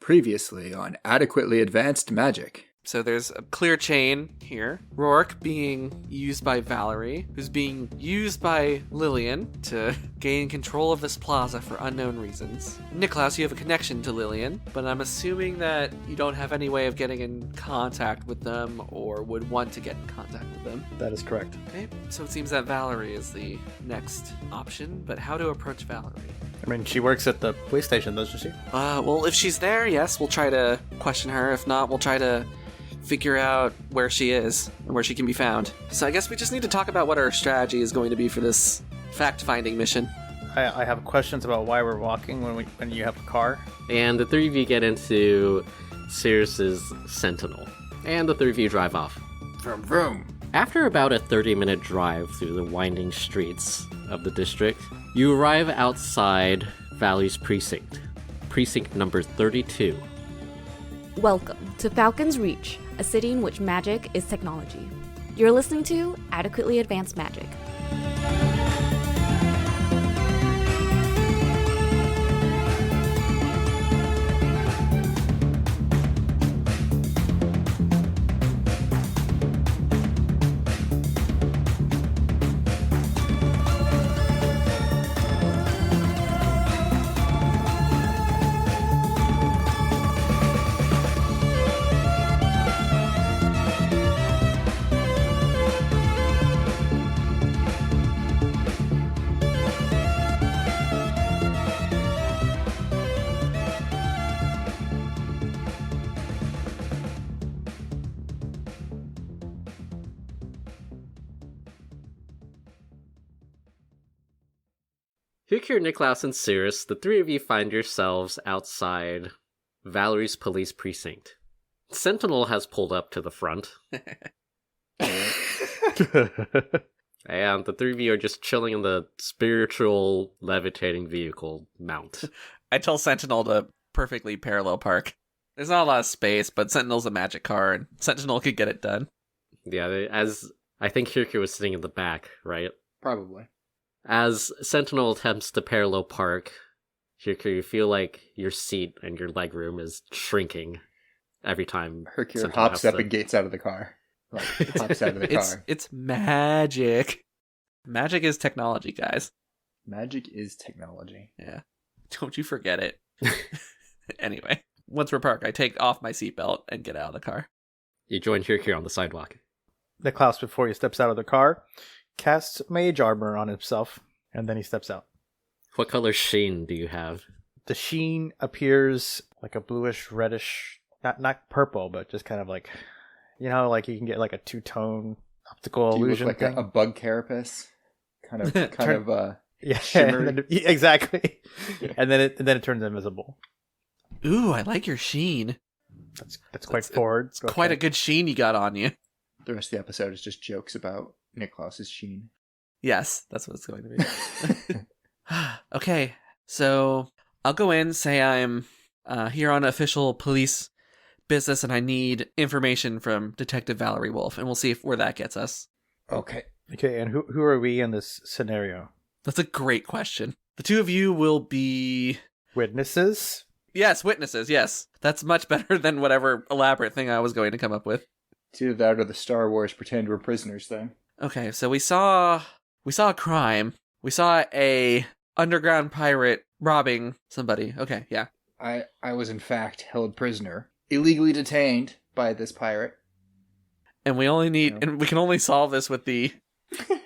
Previously on Adequately Advanced Magic. So there's a clear chain here. Rourke being used by Valerie, who's being used by Lillian to gain control of this plaza for unknown reasons. Niklaus, you have a connection to Lillian, but I'm assuming that you don't have any way of getting in contact with them or would want to get in contact with them. That is correct. Okay, so it seems that Valerie is the next option, but how to approach Valerie? I mean, she works at the police station, doesn't she? Well, if she's there, yes, we'll try to question her. If not, we'll try to figure out where she is and where she can be found. So I guess we just need to talk about what our strategy is going to be for this fact-finding mission. I have questions about why we're walking when you have a car. And the three of you get into Sirius's Sentinel. And the three of you drive off. Vroom vroom. After about a 30-minute drive through the winding streets of the district, you arrive outside Valerie's precinct. Precinct number 32. Welcome to Falcon's Reach, a city in which magic is technology. You're listening to Adequately Advanced Magic. Hukir, Niklaus, and Sirius, the three of you find yourselves outside Valerie's police precinct. Sentinel has pulled up to the front. And the three of you are just chilling in the spiritual levitating vehicle mount. I tell Sentinel to perfectly parallel park. There's not a lot of space, but Sentinel's a magic car, and Sentinel could get it done. Yeah, as I think Hukir was sitting in the back, right? Probably. As Sentinel attempts to parallel park, Hukir, you feel like your seat and your legroom is shrinking every time. Hercule hops up and gates out of the car. Like, hops out of the car. It's magic. Magic is technology, guys. Magic is technology. Yeah. Don't you forget it. Anyway, once we're parked, I take off my seatbelt and get out of the car. You join Hukir on the sidewalk. Niklaus, before he steps out of the car, casts mage armor on himself, and then he steps out. What color sheen do you have? The sheen appears like a bluish, reddish, not purple, but just kind of like, you know, like you can get like a two-tone optical Do you illusion look like thing. a bug carapace? Kind of yeah, shimmery. Exactly. And then it turns invisible. Ooh, I like your sheen. That's quite forward. It's quite a good sheen you got on you. The rest of the episode is just jokes about Niklaus's sheen. Yes, that's what it's going to be. Okay, so I'll go in, say I'm here on official police business and I need information from Detective Valerie Wolf, and we'll see where that gets us. Okay. Okay, and who are we in this scenario? That's a great question. The two of you will be... Witnesses? Yes, witnesses, yes. That's much better than whatever elaborate thing I was going to come up with. It's either that or the Star Wars pretend we're prisoners thing. Okay, so we saw a crime. We saw a underground pirate robbing somebody. Okay, yeah. I was in fact held prisoner, illegally detained by this pirate. And we can only solve this with the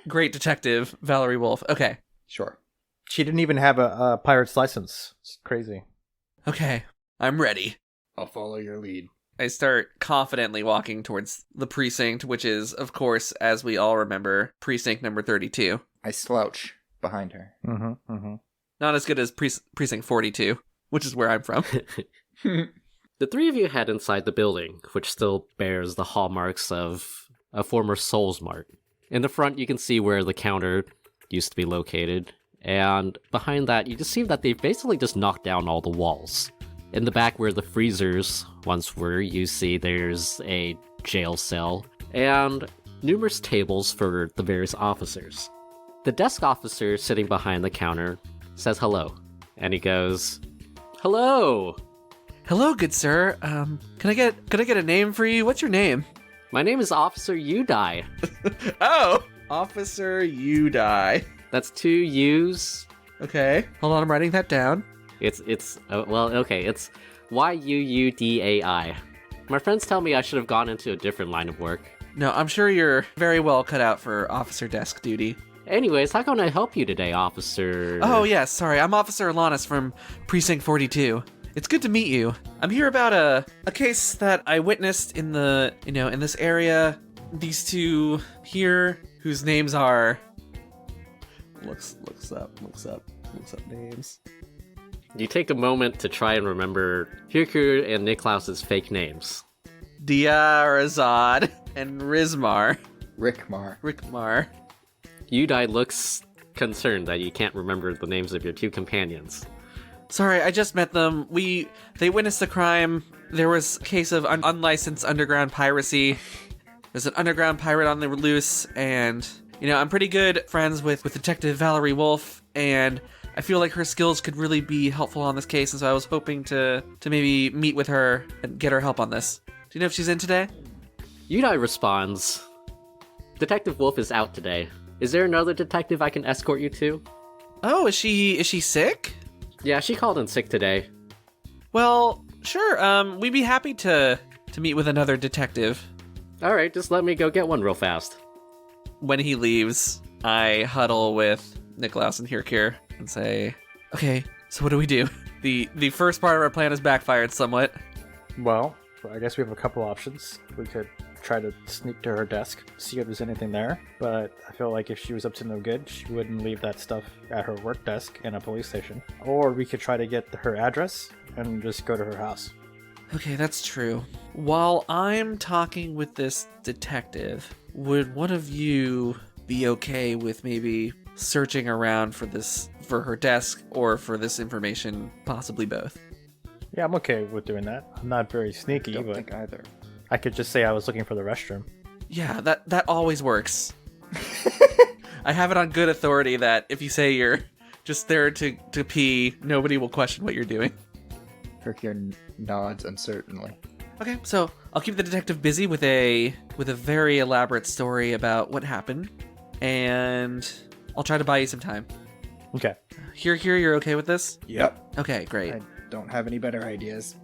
great detective Valerie Wolf. Okay. Sure. She didn't even have a pirate's license. It's crazy. Okay, I'm ready. I'll follow your lead. I start confidently walking towards the precinct, which is, of course, as we all remember, precinct number 32. I slouch behind her. Not as good as precinct 42, which is where I'm from. The three of you head inside the building, which still bears the hallmarks of a former Souls Mart. In the front, you can see where the counter used to be located, and behind that, you can see that they've basically just knocked down all the walls. In the back where the freezers once were, you see there's a jail cell, and numerous tables for the various officers. The desk officer sitting behind the counter says hello, and he goes, "Hello! Hello, good sir. Can I get a name for you? What's your name? My name is Officer Udai. Oh, Officer Udai. That's 2 U's. Okay. Hold on, I'm writing that down. It's Yuudai. My friends tell me I should have gone into a different line of work. No, I'm sure you're very well cut out for officer desk duty. Anyways, how can I help you today, officer? Oh, yes, sorry. I'm Officer Alanis from Precinct 42. It's good to meet you. I'm here about a case that I witnessed in in this area. These two here, whose names are... Looks up names. You take a moment to try and remember Hirku and Niklaus's fake names. Diarazad and Rizmar. Rickmar. Udai looks concerned that you can't remember the names of your 2 companions. Sorry, I just met them. They witnessed the crime. There was a case of unlicensed underground piracy. There's an underground pirate on the loose, and, I'm pretty good friends with Detective Valerie Wolf, and I feel like her skills could really be helpful on this case, and so I was hoping to maybe meet with her and get her help on this. Do you know if she's in today? Udai responds, Detective Wolf is out today. Is there another detective I can escort you to? Oh, is she sick? Yeah, she called in sick today. Well, sure. We'd be happy to meet with another detective. Alright, just let me go get one real fast. When he leaves, I huddle with Niklaus and Hirkir and say, okay, so what do we do? The first part of our plan has backfired somewhat. Well, I guess we have a couple options. We could try to sneak to her desk, see if there's anything there, but I feel like if she was up to no good, she wouldn't leave that stuff at her work desk in a police station. Or we could try to get her address and just go to her house. Okay, that's true. While I'm talking with this detective, would one of you be okay with maybe searching around for her desk or for this information, possibly both? Yeah, I'm okay with doing that. I'm not very sneaky, Don't but think either. I could just say I was looking for the restroom. Yeah, that always works. I have it on good authority that if you say you're just there to pee, nobody will question what you're doing. Herkier nods uncertainly. Okay, so I'll keep the detective busy with a very elaborate story about what happened, and I'll try to buy you some time. Okay. Here, you're okay with this? Yep. Okay, great. I don't have any better ideas.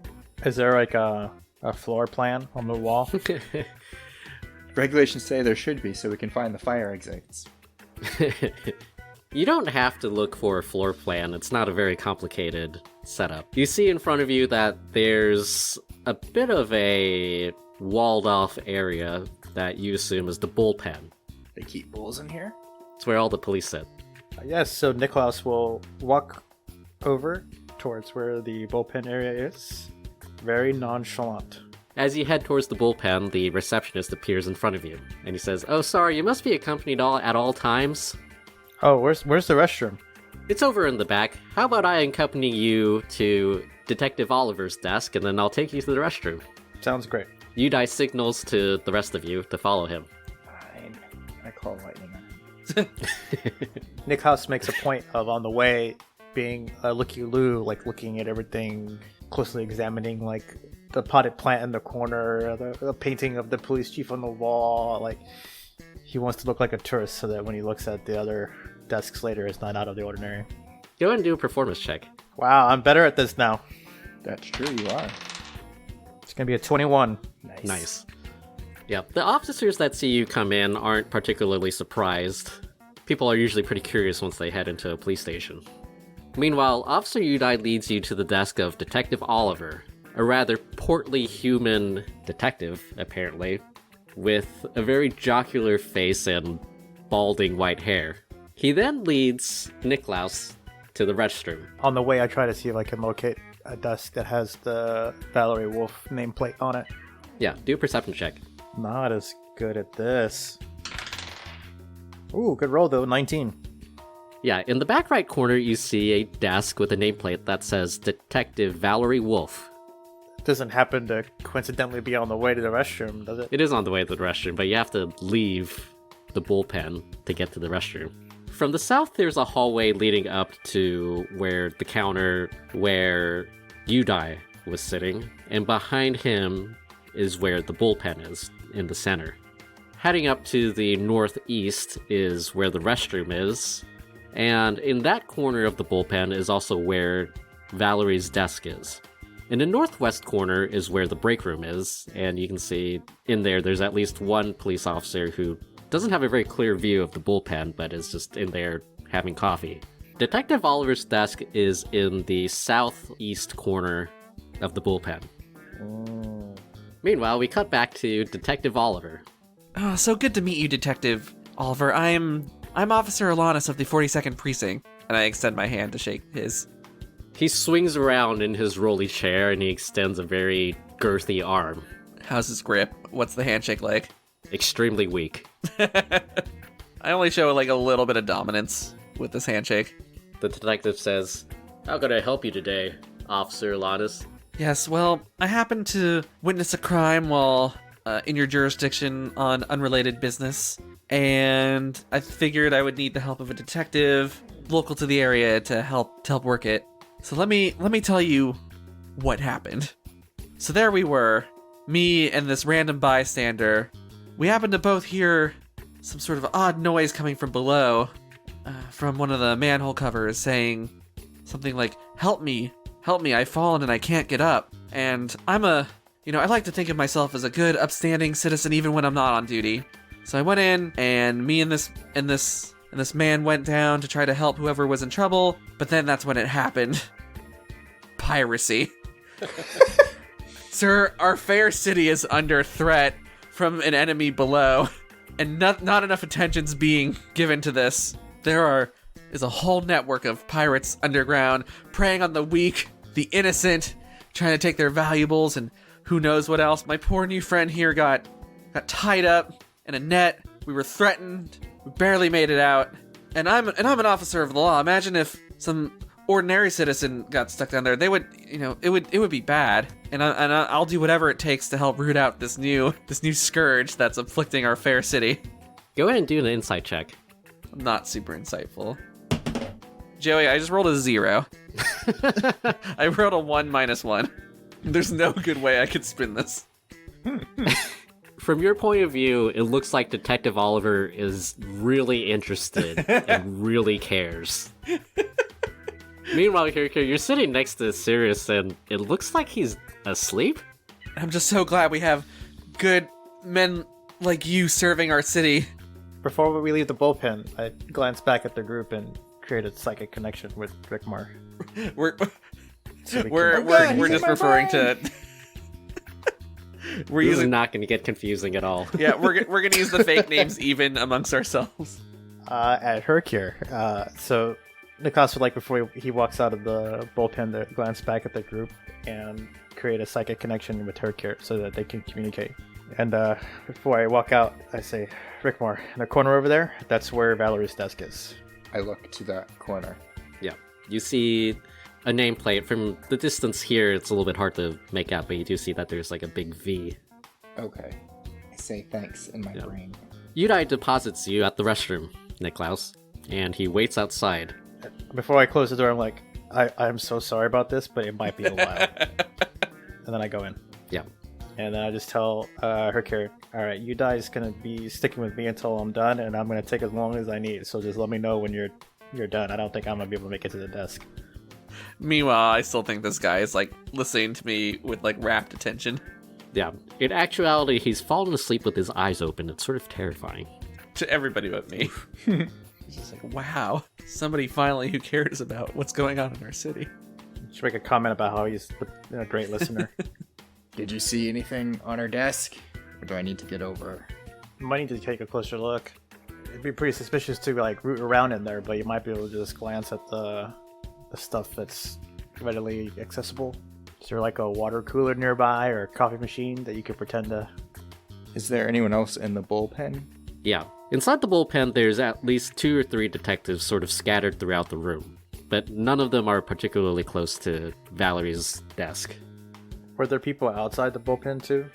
Is there like a floor plan on the wall? Regulations say there should be, so we can find the fire exits. You don't have to look for a floor plan. It's not a very complicated setup. You see in front of you that there's a bit of a walled off area that you assume is the bullpen. They keep bulls in here? It's where all the police sit. Yes, so Niklaus will walk over towards where the bullpen area is. Very nonchalant. As you head towards the bullpen, the receptionist appears in front of you, and he says, "Oh, sorry, you must be accompanied at all times." Oh, where's the restroom? It's over in the back. How about I accompany you to Detective Oliver's desk, and then I'll take you to the restroom. Sounds great. Udai signals to the rest of you to follow him. Fine. I call lightning. Niklaus makes a point of, on the way, being a looky-loo, like looking at everything, closely examining, like, the potted plant in the corner, the painting of the police chief on the wall. Like, he wants to look like a tourist so that when he looks at the other desks later, it's not out of the ordinary. Go ahead and do a performance check. Wow, I'm better at this now. That's true, you are. It's gonna be a 21. Nice. Yeah, the officers that see you come in aren't particularly surprised. People are usually pretty curious once they head into a police station. Meanwhile, Officer Udai leads you to the desk of Detective Oliver, a rather portly human detective, apparently, with a very jocular face and balding white hair. He then leads Niklaus to the restroom. On the way, I try to see if I can locate a desk that has the Valerie Wolf nameplate on it. Yeah, do a perception check. Not as good at this. Ooh, good roll though, 19. Yeah, in the back right corner, you see a desk with a nameplate that says Detective Valerie Wolf. Doesn't happen to coincidentally be on the way to the restroom, does it? It is on the way to the restroom, but you have to leave the bullpen to get to the restroom. From the south, there's a hallway leading up to where the counter where Udai was sitting, and behind him is where the bullpen is, in the center. Heading up to the northeast is where the restroom is, and in that corner of the bullpen is also where Valerie's desk is. In the northwest corner is where the break room is, and you can see in there's at least one police officer who doesn't have a very clear view of the bullpen, but is just in there having coffee. Detective Oliver's desk is in the southeast corner of the bullpen. Meanwhile, we cut back to Detective Oliver. Oh, so good to meet you, Detective Oliver. I'm Officer Alanis of the 42nd Precinct, and I extend my hand to shake his. He swings around in his rolly chair and he extends a very girthy arm. How's his grip? What's the handshake like? Extremely weak. I only show like a little bit of dominance with this handshake. The detective says, "How can I help you today, Officer Alanis?" Yes, well, I happened to witness a crime while in your jurisdiction on unrelated business, and I figured I would need the help of a detective local to the area to help work it. So let me tell you what happened. So there we were, me and this random bystander. We happened to both hear some sort of odd noise coming from below, from one of the manhole covers saying something like, help me, I've fallen and I can't get up. And I like to think of myself as a good, upstanding citizen even when I'm not on duty. So I went in, and me and this man went down to try to help whoever was in trouble, but then that's when it happened. Piracy. Sir, our fair city is under threat from an enemy below, and not enough attention's being given to this. There is a whole network of pirates underground, preying on the weak, the innocent, trying to take their valuables, and who knows what else. My poor new friend here got tied up in a net. We were threatened. We barely made it out. And I'm an officer of the law. Imagine if some ordinary citizen got stuck down there. They would, it would be bad. And I'll do whatever it takes to help root out this new scourge that's afflicting our fair city. Go ahead and do an insight check. I'm not super insightful. Joey, I just rolled a 0. I rolled a 1 - 1. There's no good way I could spin this. From your point of view, it looks like Detective Oliver is really interested and really cares. Meanwhile, you're sitting next to Sirius, and it looks like he's asleep? I'm just so glad we have good men like you serving our city. Before we leave the bullpen, I glance back at the group and create a psychic connection with Rickmar. We're He's just in my referring brain. to. This is not going to get confusing at all. Yeah, we're gonna use the fake names even amongst ourselves. At Hercure, so Nikas would like, before he walks out of the bullpen, to glance back at the group and create a psychic connection with Hercure so that they can communicate. And before I walk out, I say, Rickmar, in the corner over there, that's where Valerie's desk is. I look to that corner. Yeah. You see a nameplate. From the distance here, it's a little bit hard to make out, but you do see that there's like a big V. Okay. I say thanks in my brain. Udai deposits you at the restroom, Niklaus, and he waits outside. Before I close the door, I'm like, I'm so sorry about this, but it might be a while. And then I go in. Yeah. And then I just tell Hercure, all right, Udai is going to be sticking with me until I'm done, and I'm going to take as long as I need. So just let me know when you're done. I don't think I'm going to be able to make it to the desk. Meanwhile, I still think this guy is like listening to me with like rapt attention. Yeah. In actuality, he's fallen asleep with his eyes open. It's sort of terrifying. To everybody but me. He's just like, wow, somebody finally who cares about what's going on in our city. Should make a comment about how he's a great listener. Did you see anything on her desk? Or do I need to get over? You might need to take a closer look. It'd be pretty suspicious to like root around in there, but you might be able to just glance at the stuff that's readily accessible. Is there like a water cooler nearby or a coffee machine that you could pretend to... Is there anyone else in the bullpen? Yeah. Inside the bullpen, there's at least 2 or 3 detectives sort of scattered throughout the room, but none of them are particularly close to Valerie's desk. Were there people outside the bullpen too?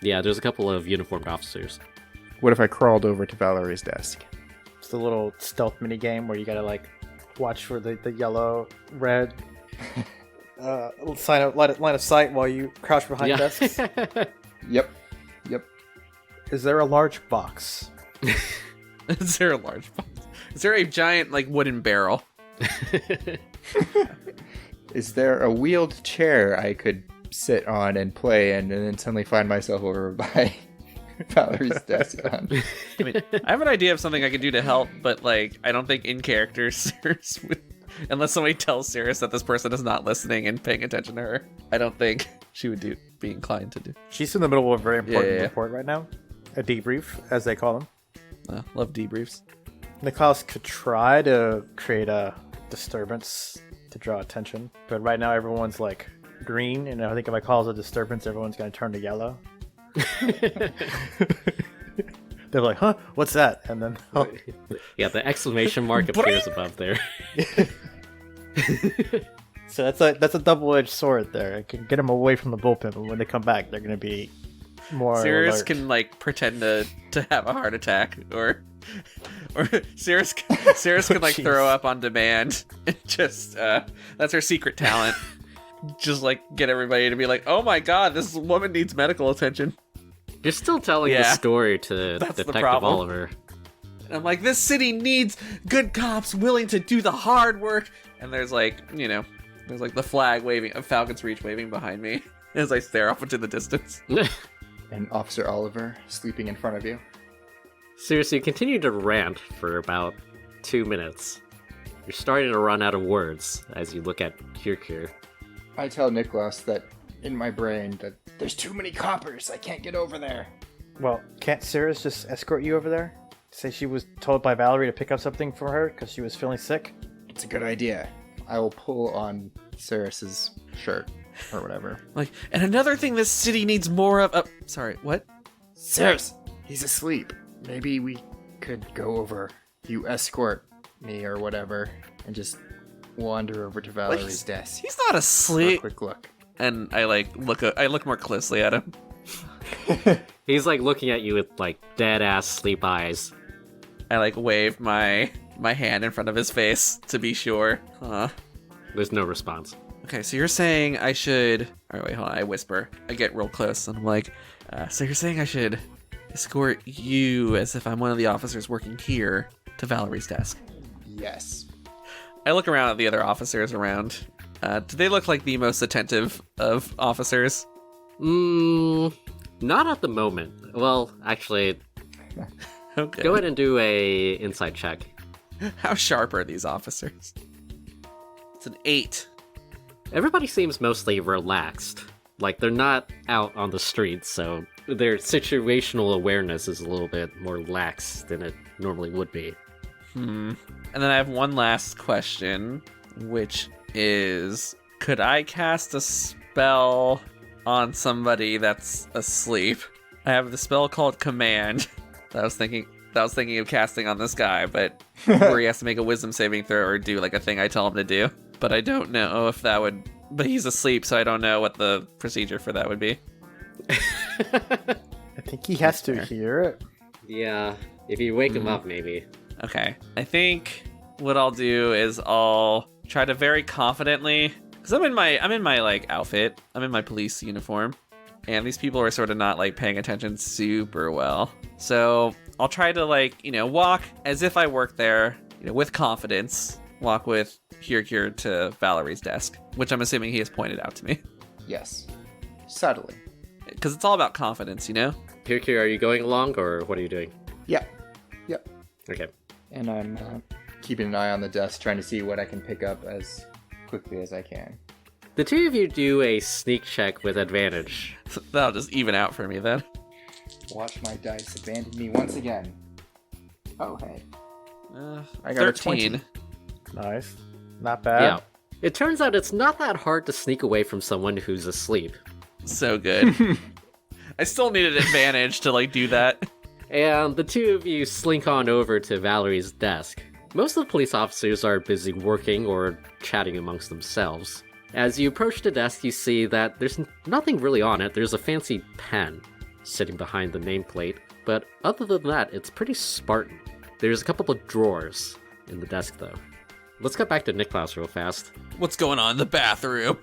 Yeah, there's a couple of uniformed officers. What if I crawled over to Valerie's desk? It's the little stealth mini game where you gotta like watch for the yellow, red line of sight while you crouch behind desks. Yep. Is there a large box? Is there a large box? Is there a giant, like, wooden barrel? Is there a wheeled chair I could sit on and play in, and then suddenly find myself over by Valerie's desk on? I mean, I have an idea of something I could do to help, but, like, I don't think in character Cirrus would... Unless somebody tells Cirrus that this person is not listening and paying attention to her, I don't think she would be inclined to do. She's in the middle of a very important Yeah. report right now. A debrief, as they call them. Love debriefs. Niklaus could try to create a disturbance to draw attention, but right now everyone's like green, and I think if I cause a disturbance, everyone's going to turn to yellow. They're like, huh? What's that? And then Yeah, the exclamation mark appears above there. So that's a double-edged sword there. It can get them away from the bullpen, but when they come back, they're going to be more Cirrus alert. can, like, pretend to have a heart attack, or Cirrus can like Jeez. throw up on demand and just that's her secret talent. Just like get everybody to be like, oh my god, this woman needs medical attention. You're still telling the Yeah. story to That's the Detective problem. Oliver. And I'm like, this city needs good cops willing to do the hard work. And there's like, there's like the flag waving of Falcon's Reach waving behind me as I stare off into the distance. And Officer Oliver sleeping in front of you. Seriously, you continue to rant for about 2 minutes. You're starting to run out of words as you look at Kirkir. I tell Nicholas that in my brain that there's too many coppers. I can't get over there. Well, can't Cirrus just escort you over there? Say she was told by Valerie to pick up something for her because she was feeling sick? It's a good idea. I will pull on Cirrus's shirt or whatever. Like, and another thing this city needs more of. Sorry, what? Cirrus, he's asleep. Maybe we could go over. You escort me or whatever, and just wander over to Valerie's desk. He's not For a asleep. quick look. And I look more closely at him. He's like looking at you with like dead ass sleep eyes. I like wave my hand in front of his face to be sure. There's no response. Okay, so you're saying I should... Alright, wait, hold on. I whisper. I get real close, and I'm like, so you're saying I should escort you as if I'm one of the officers working here to Valerie's desk? Yes. I look around at the other officers around. Do they look like the most attentive of officers? Not at the moment. Well, actually, Okay. go ahead and do a insight check. How sharp are these officers? It's an 8. Everybody seems mostly relaxed. Like, they're not out on the streets, so their situational awareness is a little bit more lax than it normally would be. And then I have one last question, which is, could I cast a spell on somebody that's asleep? I have the spell called Command that I was thinking of casting on this guy, but where he has to make a wisdom saving throw or do like a thing I tell him to do. But I don't know if that would... But he's asleep, so I don't know what the procedure for that would be. I think he has to hear it. Yeah, if you wake him up, maybe. Okay. I think what I'll do is I'll try to very confidently, because I'm in my like outfit. I'm in my police uniform, and these people are sort of not like paying attention super well. So I'll try to like, walk as if I work there, with confidence. Walk with Kirkir to Valerie's desk, which I'm assuming he has pointed out to me. Yes. Subtly. Because it's all about confidence, Kirkir, are you going along, or what are you doing? Yeah. Yep. Okay. And I'm keeping an eye on the desk, trying to see what I can pick up as quickly as I can. The two of you do a sneak check with advantage. That'll just even out for me then. Watch my dice abandon me once again. Oh, hey. I got 13. a 20. Nice. Not bad. Yeah. It turns out it's not that hard to sneak away from someone who's asleep. So good. I still need an advantage to like do that. And the two of you slink on over to Valerie's desk. Most of the police officers are busy working or chatting amongst themselves. As you approach the desk, you see that there's nothing really on it. There's a fancy pen sitting behind the nameplate, but other than that, it's pretty Spartan. There's a couple of drawers in the desk, though. Let's get back to Niklaus real fast. What's going on in the bathroom?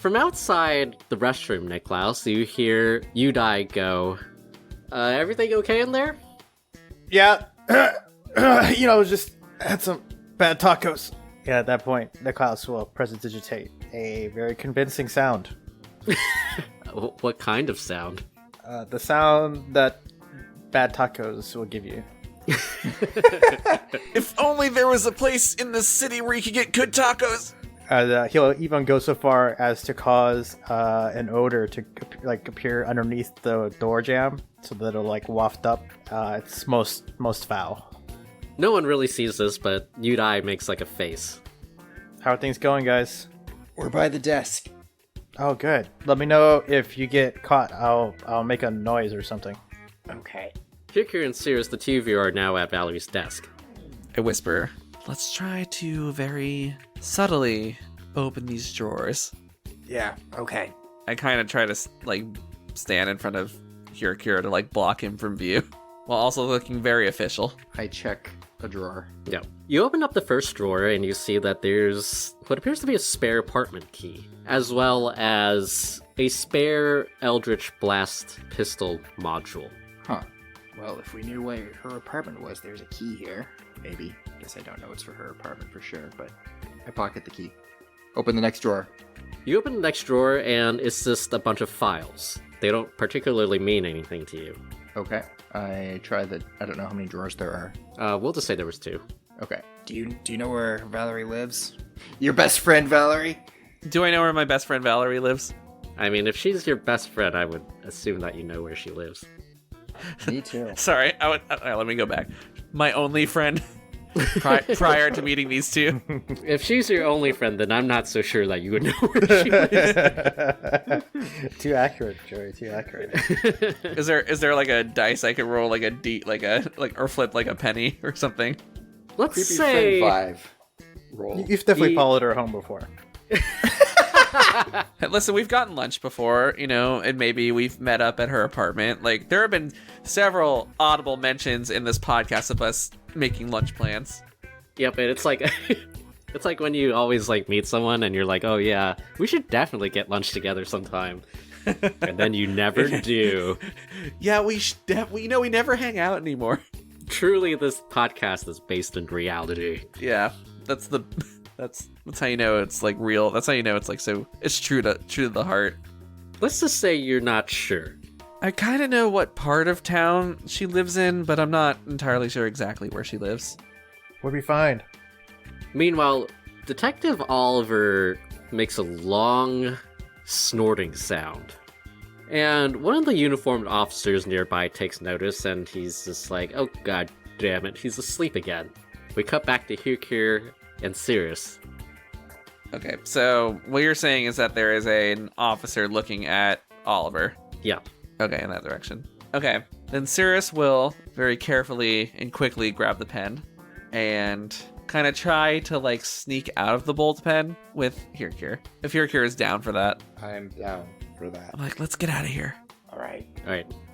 From outside the restroom, Niklaus, you hear Udai go, everything okay in there? Yeah. Just had some bad tacos. Yeah, at that point, Niklaus will prestidigitate a very convincing sound. What kind of sound? The sound that bad tacos will give you. If only there was a place in this city where you could get good tacos. He'll even go so far as to cause an odor to appear underneath the door jamb, so that it'll waft up. It's most foul. No one really sees this, but Udai makes a face. How are things going, guys? We're by the desk. Oh, good. Let me know if you get caught. I'll make a noise or something. Okay. Kirkir and Sirius, the two of you, are now at Valerie's desk. I whisper, let's try to very subtly open these drawers. Yeah, okay. I kind of try to stand in front of Kirkir to block him from view, while also looking very official. I check a drawer. Yeah. You open up the first drawer and you see that there's what appears to be a spare apartment key, as well as a spare Eldritch Blast pistol module. Huh. Well, if we knew where her apartment was, there's a key here. Maybe. Guess I don't know it's for her apartment for sure, but I pocket the key. Open the next drawer. You open the next drawer and it's just a bunch of files. They don't particularly mean anything to you. Okay. I try I don't know how many drawers there are. We'll just say there was 2. Okay. Do you know where Valerie lives? Your best friend, Valerie? Do I know where my best friend Valerie lives? I mean, if she's your best friend, I would assume that you know where she lives. Me too. Sorry, let me go back. My only friend prior to meeting these two. If she's your only friend, then I'm not so sure that you would know where she lives. Too accurate, Joey. Too accurate. Is there a dice I could roll or flip a penny or something? Let's Creepy say friend 5. Roll. You've definitely followed her home before. Listen, we've gotten lunch before, and maybe we've met up at her apartment. There have been several audible mentions in this podcast of us making lunch plans. Yep, and it's it's like when you always meet someone and you're like, oh yeah, we should definitely get lunch together sometime. And then you never do. Yeah, we never hang out anymore. Truly, this podcast is based in reality. Yeah, that's how you know it's real. That's how you know it's so it's true to the heart. Let's just say you're not sure. I kind of know what part of town she lives in, but I'm not entirely sure exactly where she lives. What'd we find? Meanwhile, Detective Oliver makes a long, snorting sound. And one of the uniformed officers nearby takes notice, and he's just like, oh god damn it, he's asleep again. We cut back to Kirkir and Sirius. Okay, so what you're saying is that there is an officer looking at Oliver. Yeah. Okay, in that direction. Okay, then Sirius will very carefully and quickly grab the pen and kind of try to sneak out of the bolt pen with Kirkir. If Kirkir is down for that. I'm down for that. I'm let's get out of here. Alright.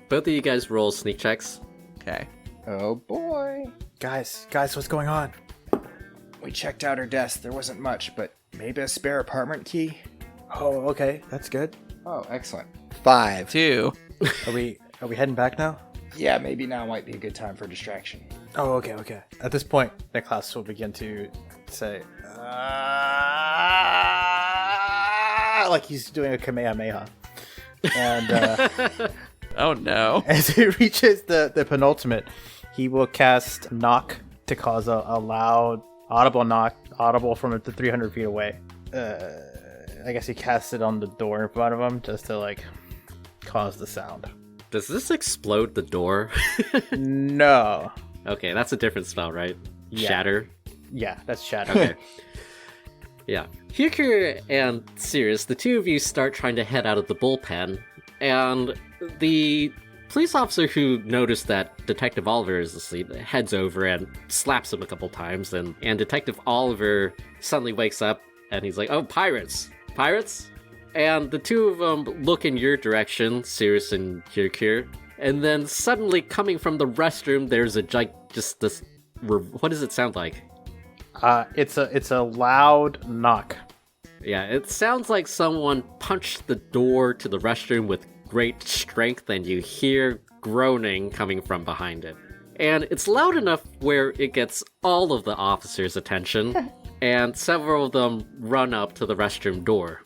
Both of you guys roll sneak checks. Okay. Oh boy. Guys, what's going on? We checked out her desk. There wasn't much, but maybe a spare apartment key? Oh, okay. That's good. Oh, excellent. 5. 2. Are we heading back now? Yeah, maybe now might be a good time for distraction. Oh, okay. At this point, Niklaus will begin to say, like he's doing a Kamehameha. And Oh no. as he reaches the penultimate, he will cast Knock to cause a loud, audible knock, audible from 300 feet away. I guess he casts it on the door in front of him just to cause the sound. Does this explode the door? No. Okay, that's a different spell, right? Yeah. Shatter? Yeah, that's Shadow. Okay. Yeah. Kirkir and Sirius, the two of you start trying to head out of the bullpen, and the police officer who noticed that Detective Oliver is asleep heads over and slaps him a couple times, and Detective Oliver suddenly wakes up, and he's like, oh, pirates! Pirates? And the two of them look in your direction, Sirius and Kirkir, and then suddenly coming from the restroom, there's just this, what does it sound like? It's a loud knock. Yeah, it sounds like someone punched the door to the restroom with great strength, and you hear groaning coming from behind it. And it's loud enough where it gets all of the officers' attention, and several of them run up to the restroom door.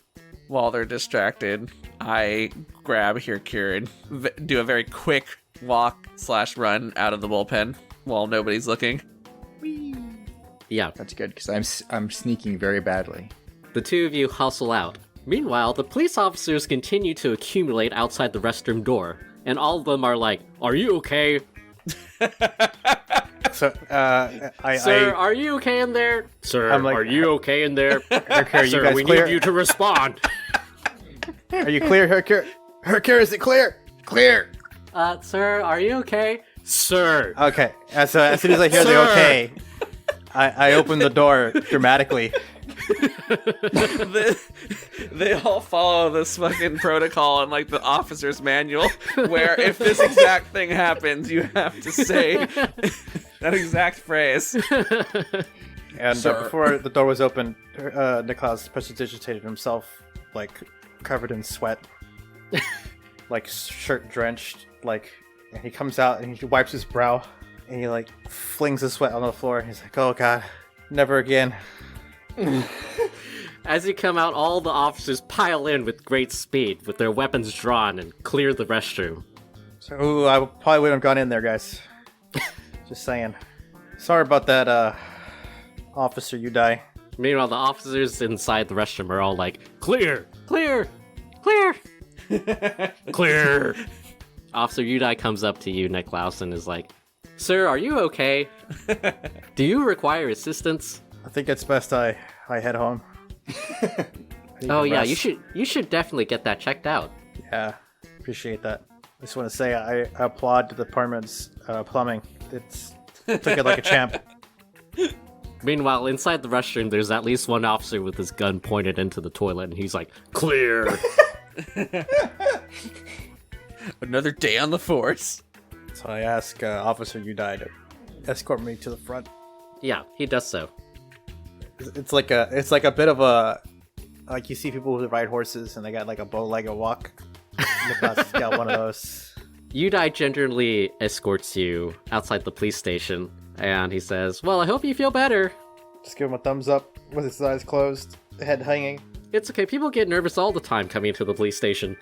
While they're distracted, I grab Hirkir and do a very quick walk/run out of the bullpen while nobody's looking. Yeah, That's good, because I'm sneaking very badly. the two of you hustle out. Meanwhile, the police officers continue to accumulate outside the restroom door, and all of them are like, "Are you okay? So, Sir, are you okay in there? Sir, I'm like- are you okay in there? Hercure, you Sir, guys we clear? need you to respond." Are you clear, Hercure? Hercure, is it clear? Clear! Sir, are you okay? Sir. Okay, so as soon as I hear Sir! the okay, I open the door dramatically. They all follow this fucking protocol and like the officer's manual, where if this exact thing happens, you have to say that exact phrase. And before the door was open, Niklaus prestidigitated himself, like, covered in sweat, like, shirt drenched, like, and he comes out and he wipes his brow, and he, like, flings the sweat on the floor, and he's like, "Oh, God, never again." As you come out, all the officers pile in with great speed, with their weapons drawn, and clear the restroom. So, ooh, I probably wouldn't have gone in there, guys. Just saying. Sorry about that, Officer Udai. Meanwhile, the officers inside the restroom are all like, "Clear! Clear! Clear! Clear!" Officer Udai comes up to you, Niklaus, and is like, "Sir, are you okay? Do you require assistance?" I think it's best I head home. Oh yeah, rest. you should definitely get that checked out. Yeah, appreciate that. I just want to say I applaud the department's plumbing. Took it like a champ. Meanwhile, inside the restroom, there's at least one officer with his gun pointed into the toilet, and he's like, "Clear!" Another day on the force. So I ask Officer Udai to escort me to the front. Yeah, he does so. It's like a bit of a, like, you see people who ride horses and they got like a bow-legged walk. Niklaus has got one of those. Udai generally escorts you outside the police station, and he says, "Well, I hope you feel better." Just give him a thumbs up with his eyes closed, head hanging. It's okay, people get nervous all the time coming into the police station.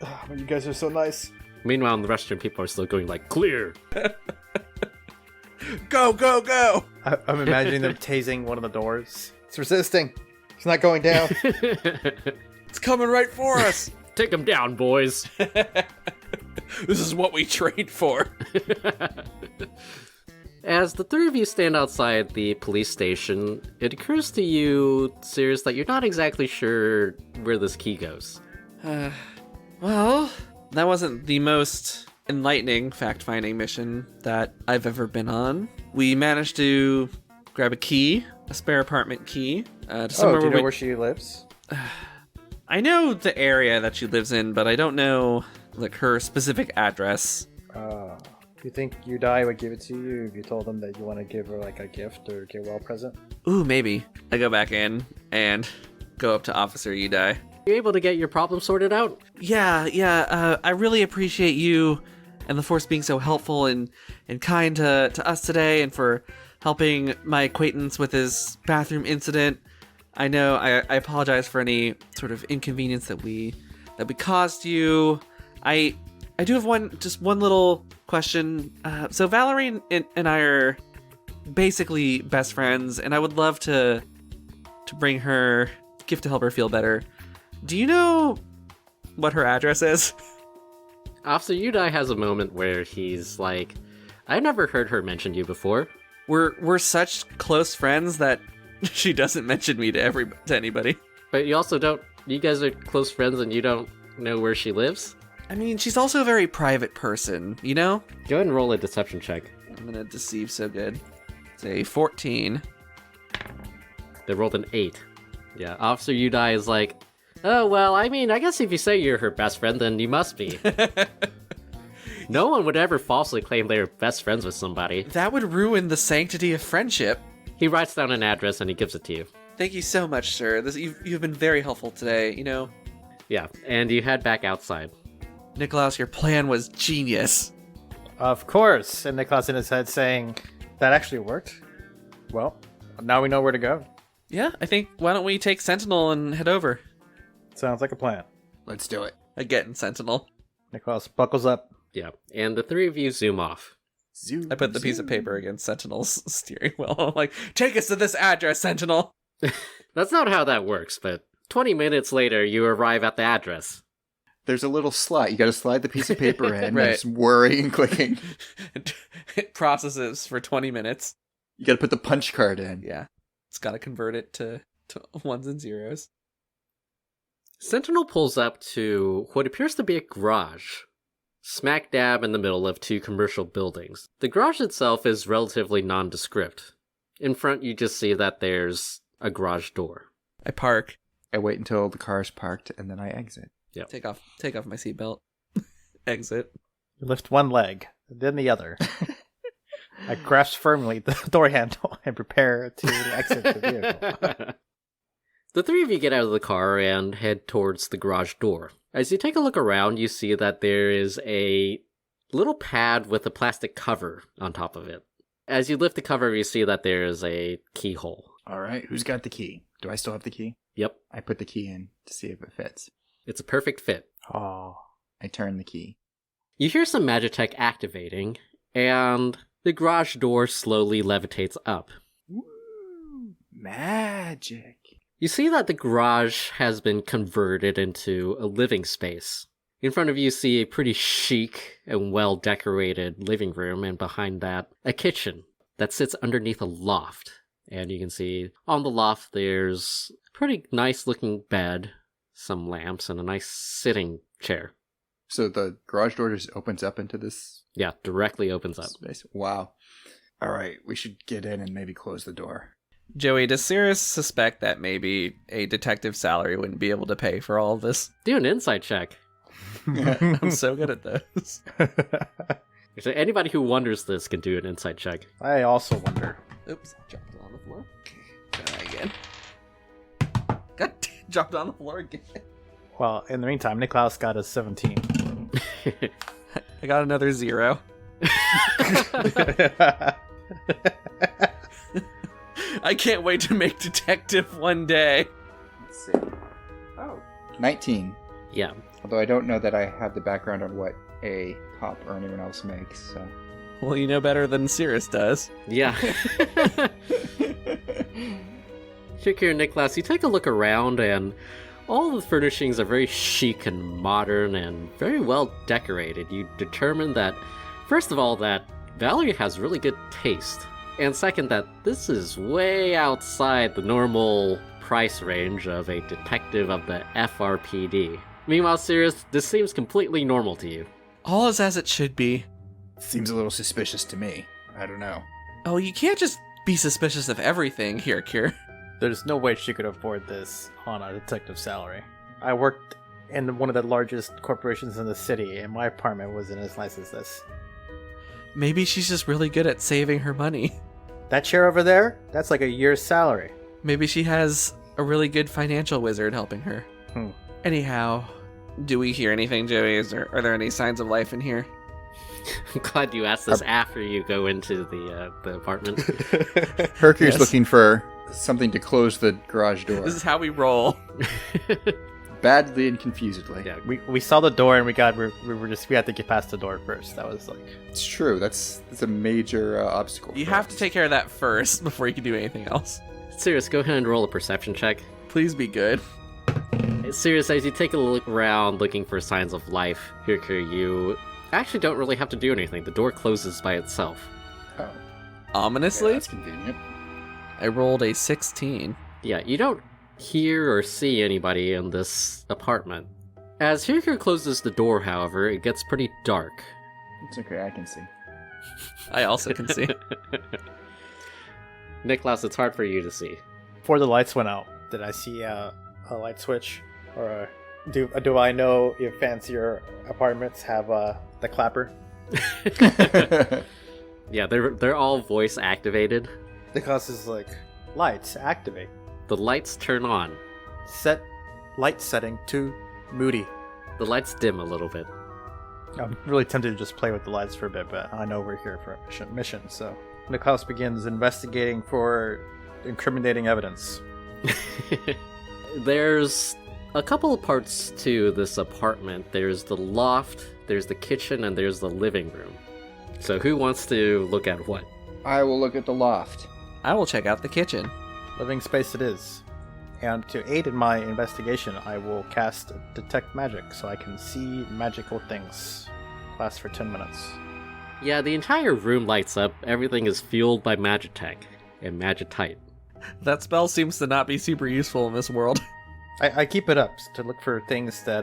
Oh, but you guys are so nice. Meanwhile, in the restroom, people are still going like, "Clear!" Go, go, go! I'm imagining them tasing one of the doors. It's resisting. It's not going down. It's coming right for us! Take him down, boys! This is what we trained for. As the three of you stand outside the police station, it occurs to you, Sears, that you're not exactly sure where this key goes. Well, that wasn't the most enlightening fact-finding mission that I've ever been on. We managed to grab a key, a spare apartment key, to somewhere do you know we- where she lives? I know the area that she lives in, but I don't know like her specific address. Do you think Udai would give it to you if you told them that you want to give her like a gift or get well present? Ooh, maybe. I go back in and go up to Officer Udai. You able to get your problem sorted out? Yeah. I really appreciate you and the Force being so helpful and kind to us today, and for helping my acquaintance with his bathroom incident. I know I apologize for any sort of inconvenience that we caused you. I do have one little question. So Valerie and I are basically best friends, and I would love to bring her gift to help her feel better. Do you know what her address is? Officer Udai has a moment where he's like, "I've never heard her mention you before." We're such close friends that she doesn't mention me to anybody. But you also don't, you guys are close friends and you don't know where she lives? I mean, she's also a very private person, you know? Go ahead and roll a deception check. I'm gonna deceive so good. It's a 14. They rolled an 8. Yeah, Officer Udai is like, "Oh, well, I mean, I guess if you say you're her best friend, then you must be." No one would ever falsely claim they're best friends with somebody. That would ruin the sanctity of friendship. He writes down an address and he gives it to you. Thank you so much, sir. You've been very helpful today, Yeah, and you head back outside. Nicholas, your plan was genius. Of course. And Nicholas in his head saying, that actually worked. Well, now we know where to go. Yeah, I think, why don't we take Sentinel and head over? Sounds like a plan. Let's do it. Again, Sentinel. Nicholas buckles up. Yeah, and the three of you zoom off. Zoom, I put the piece of paper against Sentinel's steering wheel. I'm like, take us to this address, Sentinel. That's not how that works, but 20 minutes later, you arrive at the address. There's a little slot. You got to slide the piece of paper in. Right. There's whirring and clicking. It processes for 20 minutes. You got to put the punch card in. Yeah. It's got to convert it to ones and zeros. Sentinel pulls up to what appears to be a garage, smack dab in the middle of two commercial buildings. The garage itself is relatively nondescript. In front, you just see that there's a garage door. I park. I wait until the car's parked, and then I exit. Yep. Take off my seatbelt. Exit. You lift one leg, then the other. I grasp firmly the door handle and prepare to exit the vehicle. The three of you get out of the car and head towards the garage door. As you take a look around, you see that there is a little pad with a plastic cover on top of it. As you lift the cover, you see that there is a keyhole. All right. Who's got the key? Do I still have the key? Yep, I put the key in to see if it fits. it's a perfect fit. Oh. I turn the key. You hear some Magitech activating, and the garage door slowly levitates up. Woo! Magic. You see that the garage has been converted into a living space. In front of you see a pretty chic and well-decorated living room, and behind that, a kitchen that sits underneath a loft. And you can see on the loft there's a pretty nice-looking bed, some lamps, and a nice sitting chair. So the garage door just opens up into this Yeah, directly opens up. space. Wow. All right. We should get in and maybe close the door. Joey, does Cirrus suspect that maybe a detective's salary wouldn't be able to pay for all of this? Do an insight check. I'm so good at those. So anybody who wonders this can do an insight check. I also wonder. Oops, dropped it on the floor. Try that again. God, dropped it on the floor again. Well, in the meantime, Niklaus got a 17. I got another 0. I can't wait to make detective one day. Let's see. Oh. 19. Yeah. Although I don't know that I have the background on what a cop or anyone else makes, so. Well, you know better than Cirrus does. Yeah. Chic here, Nicholas, you take a look around and all the furnishings are very chic and modern and very well decorated. You determine that, first of all, that Valerie has really good taste. And second, that this is way outside the normal price range of a detective of the FRPD. Meanwhile, Sirius, this seems completely normal to you. All is as it should be. Seems a little suspicious to me. I don't know. Oh, you can't just be suspicious of everything here, Kier. There's no way she could afford this on a detective salary. I worked in one of the largest corporations in the city, and my apartment wasn't as nice as this. Maybe she's just really good at saving her money. That chair over there, that's like a year's salary. Maybe she has a really good financial wizard helping her. Anyhow, do we hear anything, Joey? Are there any signs of life in here? I'm glad you asked this after you go into the apartment. Hercule's Yes. looking for something to close the garage door. This is how we roll. Badly and confusedly. Yeah. We saw the door and we had to get past the door first. That was like, It's true. That's a major obstacle. You for have us. to take care of that first before you can do anything else. Sirius, go ahead and roll a perception check. Please be good. Sirius, as you take a look around looking for signs of life, here you actually don't really have to do anything. The door closes by itself. Oh, okay, Ominously, that's convenient. I rolled a 16. Yeah, you don't hear or see anybody in this apartment. As Hirkir closes the door, however, it gets pretty dark. It's okay. I can see. I also can see. Nicholas, it's hard for you to see. before the lights went out, did I see a light switch? Or do I know if fancier apartments have the clapper? Yeah, they're all voice activated. Because it's like, lights, activate. The lights turn on. Set light setting to moody. The lights dim a little bit. I'm really tempted to just play with the lights for a bit, but I know we're here for a mission, so Niklaus begins investigating for incriminating evidence. There's a couple of parts to this apartment. There's the loft, there's the kitchen, and there's the living room. So who wants to look at what? I will look at the loft. I will check out the kitchen. Living space it is. And to aid in my investigation, I will cast Detect Magic so I can see magical things. Lasts for 10 minutes. Yeah, the entire room lights up. Everything is fueled by Magitech and Magitite. That spell seems to not be super useful in this world. I keep it up to look for things that,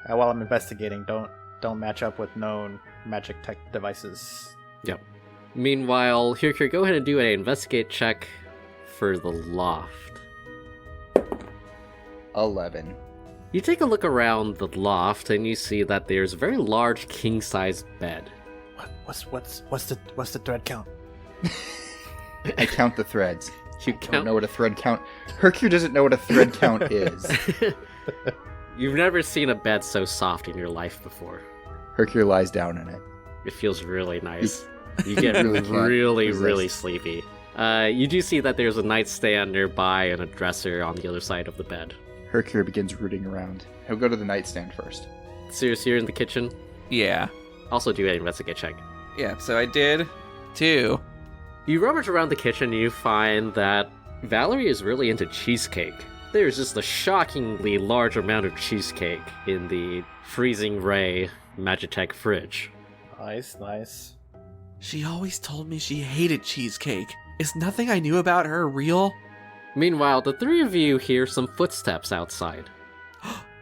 while I'm investigating, don't match up with known magic tech devices. Yep. Meanwhile, here, go ahead and do an investigate check for the loft. 11. You take a look around the loft and you see that there's a very large king-size bed. What's the thread count? I count the threads. You Don't know what a thread count. Hercule doesn't know what a thread count is. You've never seen a bed so soft in your life before. Hercule lies down in it. It feels really nice. You get really can't really resist. sleepy. You do see that there's a nightstand nearby and a dresser on the other side of the bed. Hercule begins rooting around. He'll go to the nightstand first. Sirius, you're in the kitchen. Yeah. Also do an investigate check. Yeah, so I did 2. You rummage around the kitchen and you find that Valerie is really into cheesecake. There's just a shockingly large amount of cheesecake in the freezing ray Magitech fridge. Nice. She always told me she hated cheesecake. Is nothing I knew about her real? Meanwhile, the three of you hear some footsteps outside,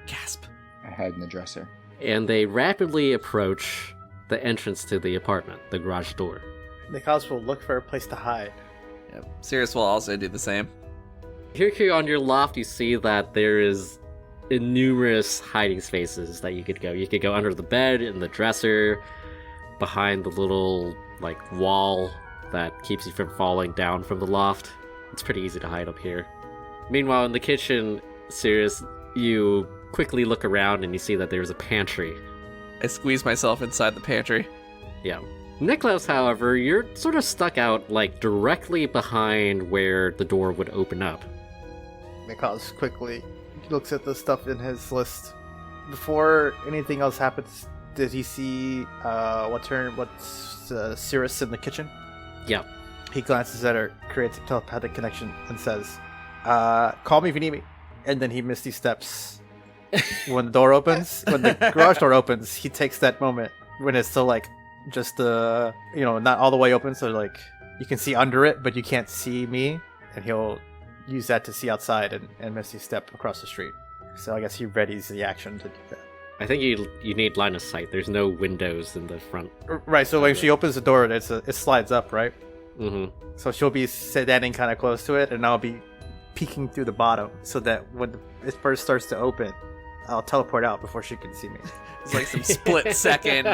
Gasp. I hide in the dresser. and they rapidly approach the entrance to the apartment, the garage door. Niklaus will look for a place to hide. Yep. Sirius will also do the same. Here on your loft, you see that there is numerous hiding spaces that you could go. You could go under the bed, in the dresser, behind the little, wall that keeps you from falling down from the loft. It's pretty easy to hide up here. Meanwhile, in the kitchen, Sirius, you quickly look around and you see that there's a pantry. I squeeze myself inside the pantry. Yeah. Niklaus, however, you're sort of stuck out, directly behind where the door would open up. Niklaus quickly looks at the stuff in his list. Before anything else happens, did he see what's Sirius in the kitchen? Yeah. He glances at her, creates a telepathic connection, and says, call me if you need me. And then he misty steps. When the door opens, when the garage door opens, he takes that moment when it's still just not all the way open, so you can see under it, but you can't see me, and he'll use that to see outside and misty step across the street. So I guess he readies the action to do that. I think you need line of sight. There's no windows in the front. Right, so when she opens the door, it slides up, right? Mm-hmm. So she'll be standing kind of close to it, and I'll be peeking through the bottom, so that when it first starts to open, I'll teleport out before she can see me. It's some split second,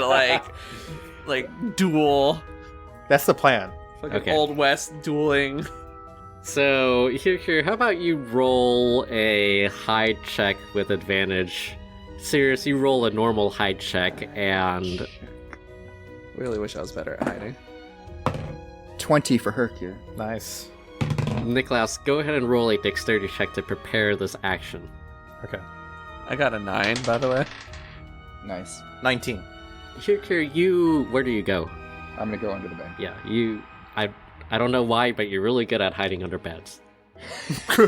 duel. That's the plan. Fucking Old West dueling. So, here, how about you roll a hide check with advantage? Sirius, you roll a normal hide check, and... Really wish I was better at hiding. 20 for Hercule. Nice. Niklaus, go ahead and roll a dexterity check to prepare this action. Okay. I got a 9, by the way. Nice. 19. Here, where do you go? I'm gonna go under the bed. Yeah, I don't know why, but you're really good at hiding under beds. He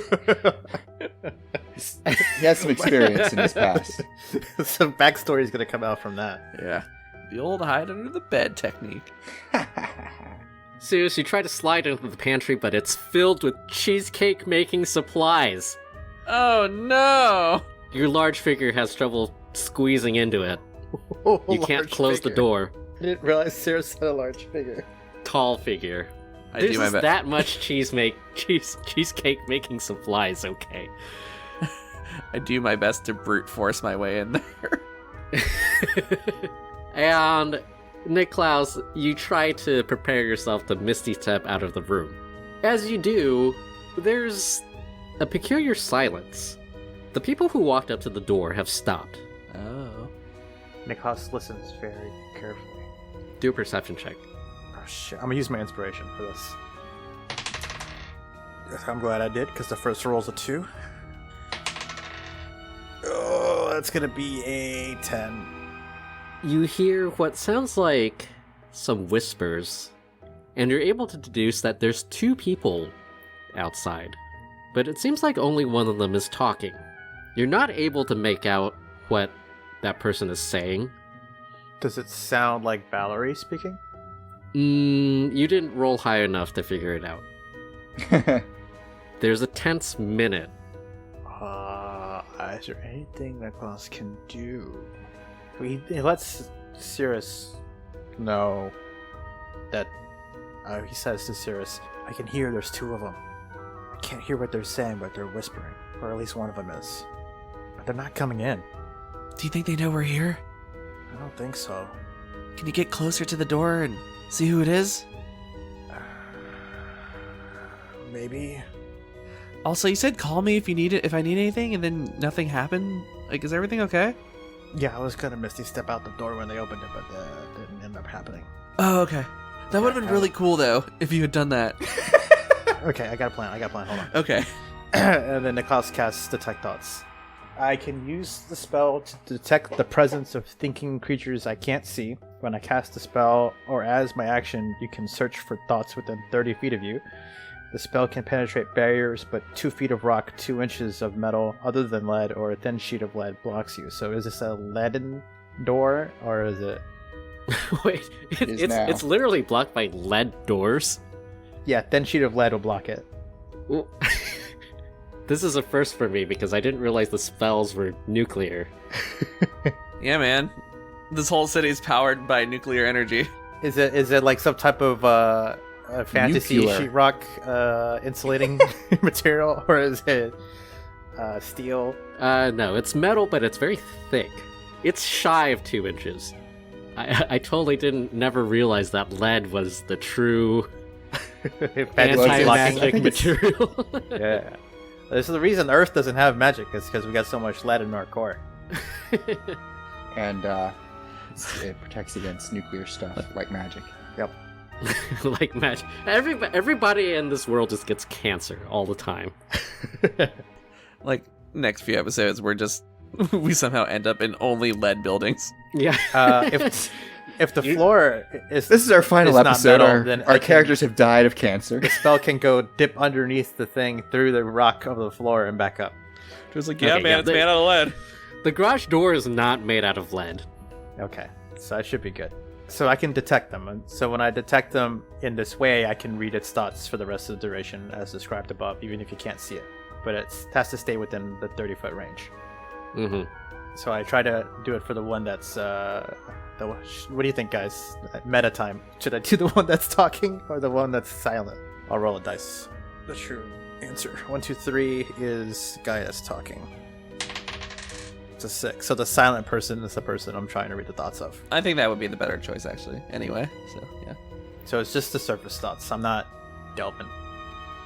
has some experience in his past. Some backstory is going to come out from that. Yeah. The old hide under the bed technique. Sirius, you try to slide into the pantry, but it's filled with cheesecake making supplies. Oh no! Your large figure has trouble squeezing into it. You can't close the door. I didn't realize Sirius had a large figure. Tall figure. I do my best. That much cheesecake making supplies, okay. I do my best to brute force my way in there. And Niklaus, you try to prepare yourself to misty step out of the room. As you do, there's a peculiar silence. The people who walked up to the door have stopped. Oh. Nicholas listens very carefully. Do a perception check. Oh shit! I'm gonna use my inspiration for this. I'm glad I did, because the first roll's a 2. Oh, that's gonna be a 10. You hear what sounds like some whispers, and you're able to deduce that there's 2 people outside, but it seems like only one of them is talking. You're not able to make out what that person is saying. Does it sound like Valerie speaking? You didn't roll high enough to figure it out. There's a tense minute. Is there anything that Klaus can do? He lets Cirrus know that he says to Cirrus, I can hear there's 2 of them. I can't hear what they're saying, but they're whispering. Or at least one of them is. But they're not coming in. Do you think they know we're here? I don't think so. Can you get closer to the door and see who it is? Maybe. Also, you said call me if you need it, if I need anything, and then nothing happened. Like, is everything okay? Yeah, I was gonna Misty step out the door when they opened it, but didn't end up happening. Oh, okay. That would have been really cool, though, if you had done that. Okay, I got a plan. Hold on. Okay. And then Nicholas casts Detect Thoughts. I can use the spell to detect the presence of thinking creatures I can't see. When I cast the spell, or as my action, you can search for thoughts within 30 feet of you. The spell can penetrate barriers, but 2 feet of rock, 2 inches of metal other than lead, or a thin sheet of lead blocks you. So is this a leaden door, or is it... Wait, it's literally blocked by lead doors? Yeah, thin sheet of lead will block it. Well, this is a first for me, because I didn't realize the spells were nuclear. Yeah, man. This whole city is powered by nuclear energy. Is it like some type of fantasy Nuclear. sheetrock insulating material, or is it steel? No, it's metal, but it's very thick. It's shy of 2 inches. I totally never realized that lead was the true anti-magic material. Yeah. This is the reason Earth doesn't have magic, is because we got so much lead in our core. And it protects against nuclear stuff like magic. Yep. Like magic. Everybody in this world just gets cancer all the time. Like, next few episodes, we somehow end up in only lead buildings. Yeah. If the floor is... This is our final not episode. metal, then Our characters have died of cancer. The spell can go dip underneath the thing through the rock of the floor and back up. Just like, Okay, yeah, it's made out of lead. The garage door is not made out of lead. Okay, so that should be good. So I can detect them, and so when I detect them in this way, I can read its thoughts for the rest of the duration as described above, even if you can't see it. But it has to stay within the 30-foot range. Mm-hmm. So I try to do it for the one that's... what do you think, guys? Meta time. Should I do the one that's talking or the one that's silent? I'll roll a dice. The true answer. 1, 2, 3 is guy that's talking. It's a 6. So the silent person is the person I'm trying to read the thoughts of. I think that would be the better choice, actually. Anyway, so, yeah. So it's just the surface thoughts. I'm not delving.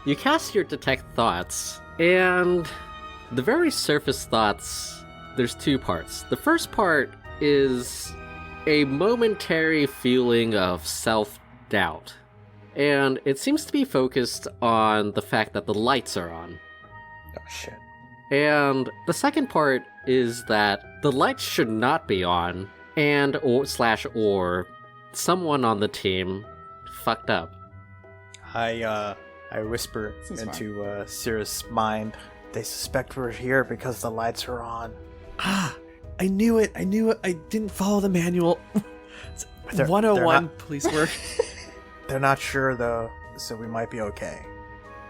You cast your Detect Thoughts, and the very surface thoughts, there's 2 parts. The first part is a momentary feeling of self-doubt, and it seems to be focused on the fact that the lights are on. Oh, shit. And the second part is that the lights should not be on, and or someone on the team fucked up. I whisper Seems into Cirrus' mind. They suspect we're here because the lights are on. Ah, I knew it. I didn't follow the manual. They're 101 not- police work. They're not sure though, so we might be okay.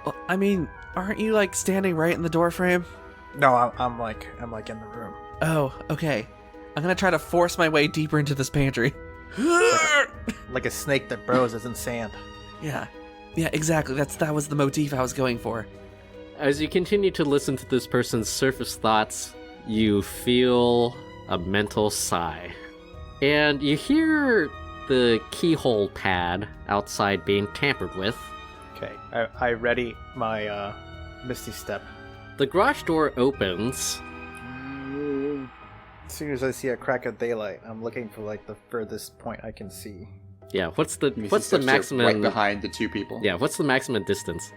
Well, I mean, aren't you like standing right in the door frame? No, I'm like in the room. Oh, okay. I'm gonna try to force my way deeper into this pantry. Like a snake that burrows in sand. Yeah, exactly. That was the motif I was going for. As you continue to listen to this person's surface thoughts, you feel a mental sigh. And you hear the keyhole pad outside being tampered with. Okay, I ready my Misty Step The garage door opens. As soon as I see a crack of daylight, I'm looking for like the furthest point I can see. Yeah, what's the Macy steps maximum? right behind the two people. Yeah, what's the maximum distance?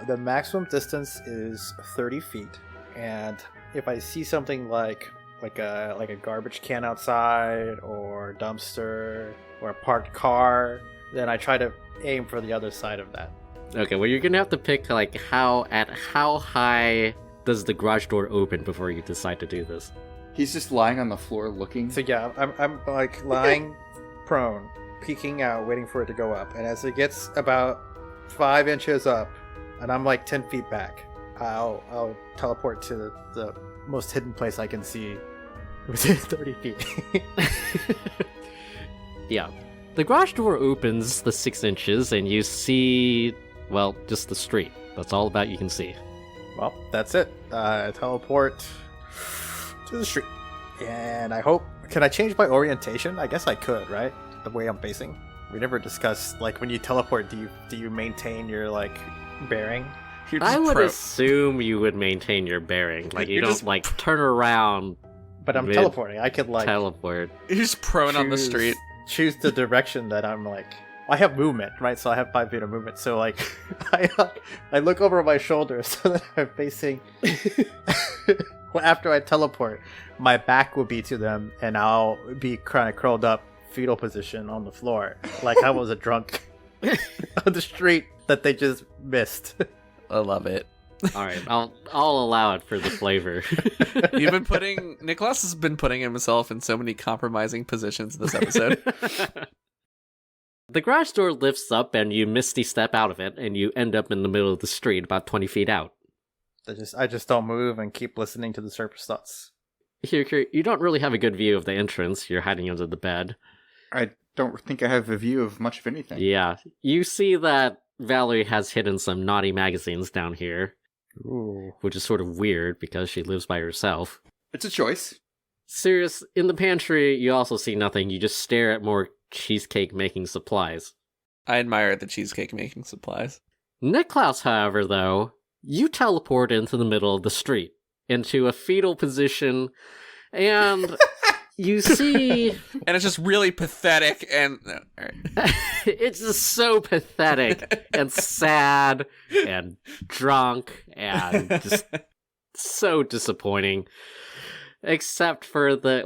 The maximum distance is 30 feet, and if I see something like a garbage can outside, or a dumpster, or a parked car, then I try to aim for the other side of that. Okay, well you're gonna have to pick like how high does the garage door open before you decide to do this. He's just lying on the floor looking. So yeah, I'm like lying prone, peeking out, waiting for it to go up, and as it gets about 5 inches up, and I'm like 10 feet back, I'll teleport to the most hidden place I can see within 30 feet. Yeah. The garage door opens the 6 inches and you see, well, just the street. That's all about you can see. Well, that's it. I teleport to the street. And I hope... Can I change my orientation? I guess I could, right? The way I'm facing. We never discussed, like, when you teleport, do you maintain your, like, bearing? You're just I would assume you would maintain your bearing. Like, you You're don't, just like, turn around, But I'm Mid- teleporting. I could, like... teleport. You're just prone on the choose- street. Choose the direction that I'm like. I have movement, right? So I have 5 feet of movement. So like, I look over my shoulder so that I'm facing. Well, after I teleport, my back will be to them, and I'll be kind of curled up, fetal position on the floor, like I was a drunk on the street that they just missed. I love it. Alright, I'll allow it for the flavor. Nicholas has been putting himself in so many compromising positions this episode. The garage door lifts up and you misty step out of it and you end up in the middle of the street about 20 feet out. I just don't move and keep listening to the surface thoughts. Here, you don't really have a good view of the entrance. You're hiding under the bed. I don't think I have a view of much of anything. Yeah, you see that Valerie has hidden some naughty magazines down here. Ooh. Which is sort of weird because she lives by herself. It's a choice. Serious, in the pantry, you also see nothing. You just stare at more cheesecake making supplies. I admire the cheesecake making supplies. Niklaus, however, though, you teleport into the middle of the street, into a fetal position, and you see... And it's just really pathetic and... all right. It's just so pathetic and sad and drunk and just so disappointing. Except for the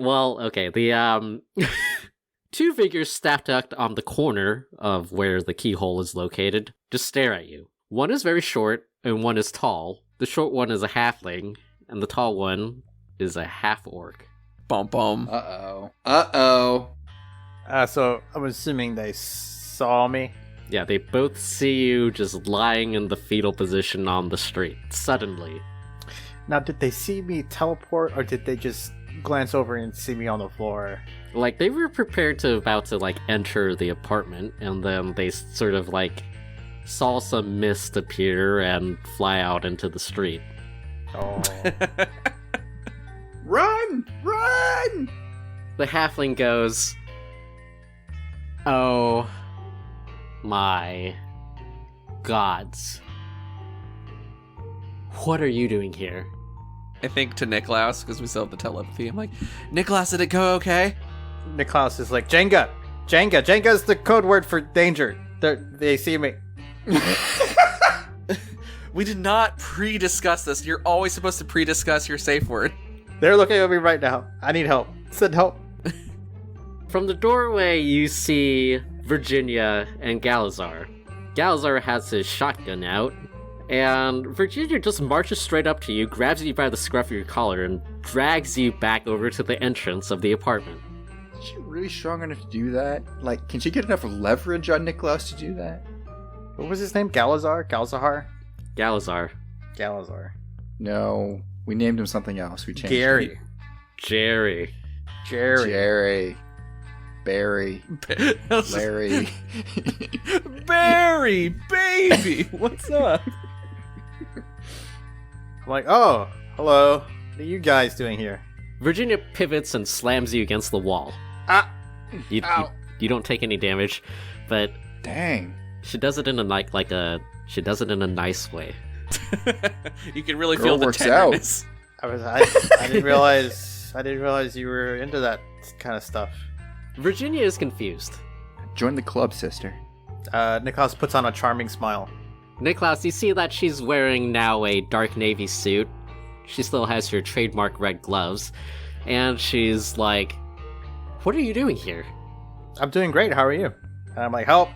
two figures stacked up on the corner of where the keyhole is located just stare at you. One is very short and one is tall. The short one is a halfling and the tall one is a half-orc. Bum bum. Uh-oh. So I'm assuming they saw me. Yeah, they both see you just lying in the fetal position on the street, suddenly. Now, did they see me teleport, or did they just glance over and see me on the floor? Like, they were about to, like, enter the apartment, and then they sort of, like, saw some mist appear and fly out into the street. Oh. Run! Run! The halfling goes, "Oh my gods. What are you doing here?" I think to Niklaus, because we still have the telepathy, I'm like, Niklaus, did it go okay? Niklaus is like, Jenga! Jenga is the code word for danger. They see me. We did not pre-discuss this. You're always supposed to pre-discuss your safe word. They're looking at me right now. I need help. Send help. From the doorway, you see Virginia and Galazar. Galazar has his shotgun out, and Virginia just marches straight up to you, grabs you by the scruff of your collar, and drags you back over to the entrance of the apartment. Is she really strong enough to do that? Like, can she get enough leverage on Niklaus to do that? What was his name? Galazar? Galazar. Galazar. No, we named him something else. We changed Gary. it. Jerry. Barry. Larry. Barry, baby, what's up? I'm like, oh, hello. What are you guys doing here? Virginia pivots and slams you against the wall. Ah! You don't take any damage, but Dang. she does it in a nice way. You can really Girl feel the works tenderness. I didn't realize you were into that kind of stuff. Virginia is confused. Join the club, sister. Nicholas puts on a charming smile. Niklaus, you see that she's wearing now a dark navy suit. She still has her trademark red gloves. And she's like, what are you doing here? I'm doing great. How are you? And I'm like, help.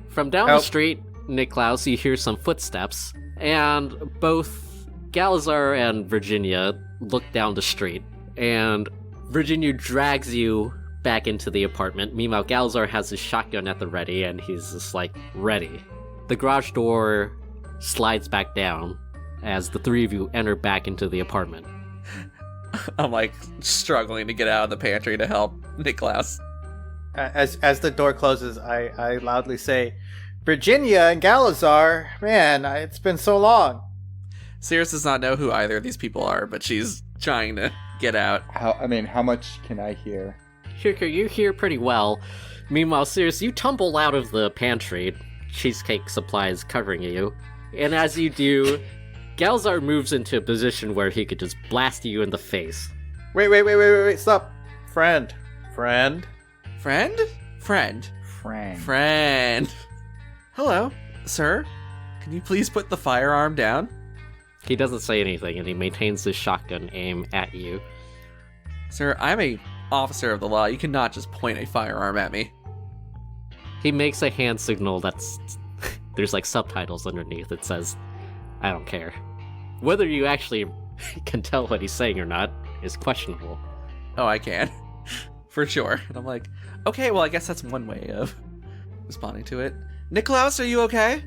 From down the street, Niklaus, you hear some footsteps. And both Galazar and Virginia look down the street. And Virginia drags you back into the apartment. Meanwhile, Galazar has his shotgun at the ready, and he's just like, ready. The garage door slides back down as the three of you enter back into the apartment. I'm like struggling to get out of the pantry to help Niklaus. As the door closes, I loudly say, Virginia and Galazar, man, it's been so long. Sirius does not know who either of these people are, but she's trying to get out. How much can I hear? Hirker, you hear pretty well. Meanwhile, Sirius, you tumble out of the pantry. Cheesecake supplies covering you. And as you do, Galazar moves into a position where he could just blast you in the face. Wait, stop. Friend. Friend? Hello, sir. Can you please put the firearm down? He doesn't say anything, and he maintains his shotgun aim at you. Sir, I'm a officer of the law. You cannot just point a firearm at me. He makes a hand signal that's... There's like subtitles underneath. It says, I don't care. Whether you actually can tell what he's saying or not is questionable. Oh, I can. For sure. And I'm like, okay, well, I guess that's one way of responding to it. Niklaus, are you okay?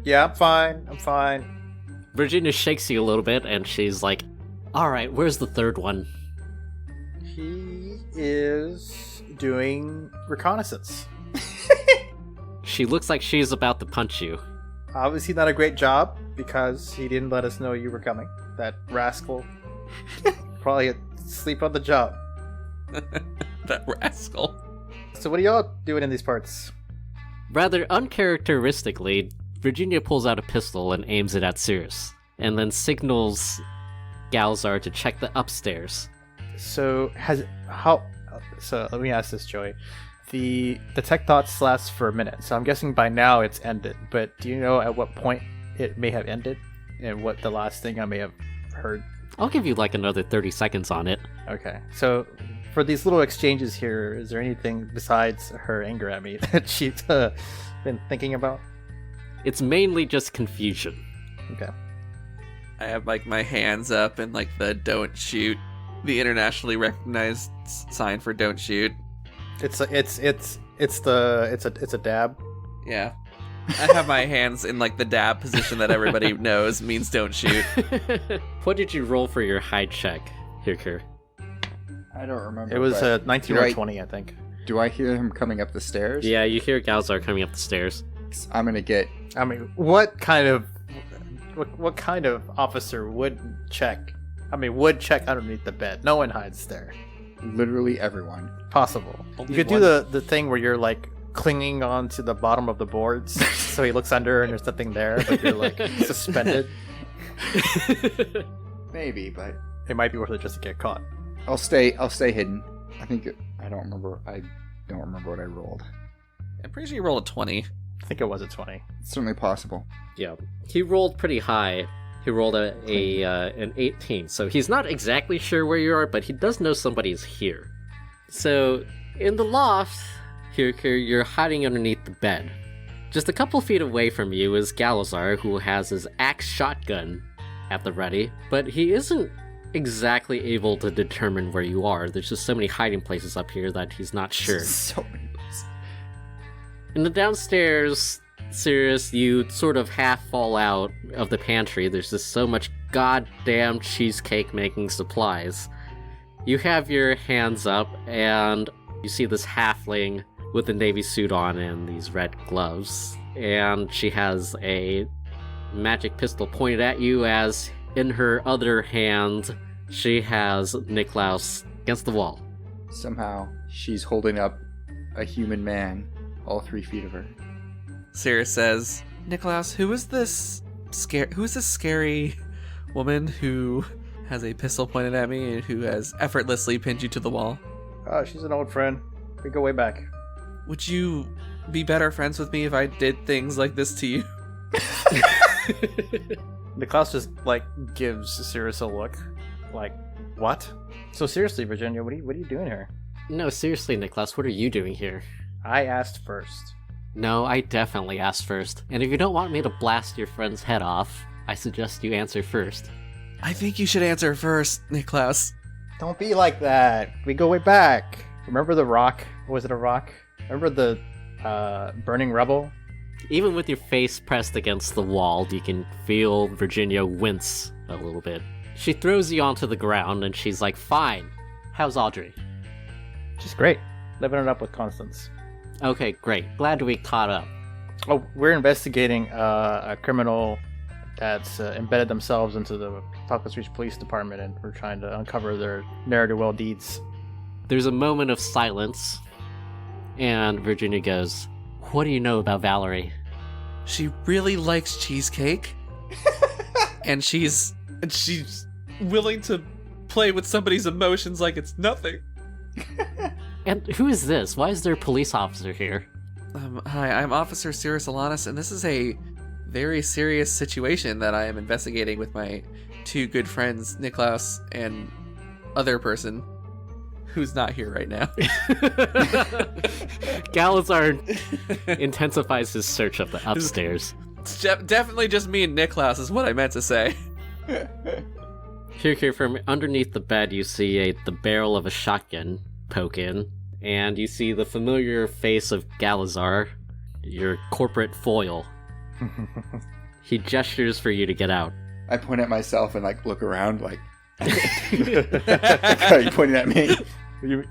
Yeah, I'm fine. Virginia shakes you a little bit, and she's like, alright, where's the third one? He is doing reconnaissance. She looks like she's about to punch you. Obviously not a great job, because he didn't let us know you were coming. That rascal. Probably asleep on the job. That rascal. So what are y'all doing in these parts? Rather uncharacteristically, Virginia pulls out a pistol and aims it at Sirius, and then signals Galazar to check the upstairs. So let me ask this, Joey. The tech thoughts last for a minute, so I'm guessing by now it's ended, but do you know at what point it may have ended? And what the last thing I may have heard? I'll give you like another 30 seconds on it. Okay, so for these little exchanges here, is there anything besides her anger at me that she's been thinking about? It's mainly just confusion. Okay. I have like my hands up and like the don't shoot, the internationally recognized sign for don't shoot. It's a dab. Yeah. I have my hands in like the dab position that everybody knows means don't shoot. What did you roll for your hide check, Hirker? I don't remember. It was 19 or 20, I think. Do I hear him coming up the stairs? Yeah, you hear Galazar coming up the stairs. I'm gonna get... I mean, what kind of officer would check underneath the bed? No one hides there. Literally everyone. Possible. Only You could one. do the thing where you're like clinging onto the bottom of the boards, so he looks under and there's nothing there, but you're like suspended. Maybe, but It might be worth it just to get caught. I'll stay hidden. I don't remember what I rolled. I'm pretty sure you rolled a 20. I think it was a 20. It's certainly possible. Yeah, he rolled pretty high. He rolled an 18, so he's not exactly sure where you are, but he does know somebody's here. So, in the loft, Hirker, you're hiding underneath the bed. Just a couple feet away from you is Galazar, who has his axe shotgun at the ready, but he isn't exactly able to determine where you are. There's just so many hiding places up here that he's not sure. So many places. In the downstairs, Sirius, you sort of half fall out of the pantry. There's just so much goddamn cheesecake making supplies. You have your hands up, and you see this halfling with a navy suit on and these red gloves. And she has a magic pistol pointed at you, as in her other hand, she has Niklaus against the wall. Somehow, she's holding up a human man, all 3 feet of her. Sirius says, Niklaus, who is this Who's this scary woman who has a pistol pointed at me and who has effortlessly pinned you to the wall? Oh, she's an old friend. We go way back. Would you be better friends with me if I did things like this to you? Niklaus just, gives Cirrus a look. Like, what? So seriously, Virginia, what are you doing here? No, seriously, Nicholas, what are you doing here? I asked first. No, I definitely asked first. And if you don't want me to blast your friend's head off, I suggest you answer first. I think you should answer first, Niklaus. Don't be like that. We go way back. Remember the rock? Was it a rock? Remember the burning rubble? Even with your face pressed against the wall, you can feel Virginia wince a little bit. She throws you onto the ground and she's like, fine. How's Audrey? Just great. Living it up with Constance. Okay, great. Glad we caught up. Oh, we're investigating a criminal that's embedded themselves into the Falcons Reach Police Department, and we're trying to uncover their ne'er-do-well deeds. There's a moment of silence, and Virginia goes, what do you know about Valerie? She really likes cheesecake, and she's willing to play with somebody's emotions like it's nothing. And who is this? Why is there a police officer here? Hi, I'm Officer Cirrus Alanis, and this is a very serious situation that I am investigating with my two good friends, Niklaus and other person who's not here right now. Galazar intensifies his search of the upstairs. It's definitely just me and Niklaus is what I meant to say. Here, from underneath the bed, you see the barrel of a shotgun poke in, and you see the familiar face of Galazar, your corporate foil. He gestures for you to get out. I point at myself and look around like, are you pointing at me? You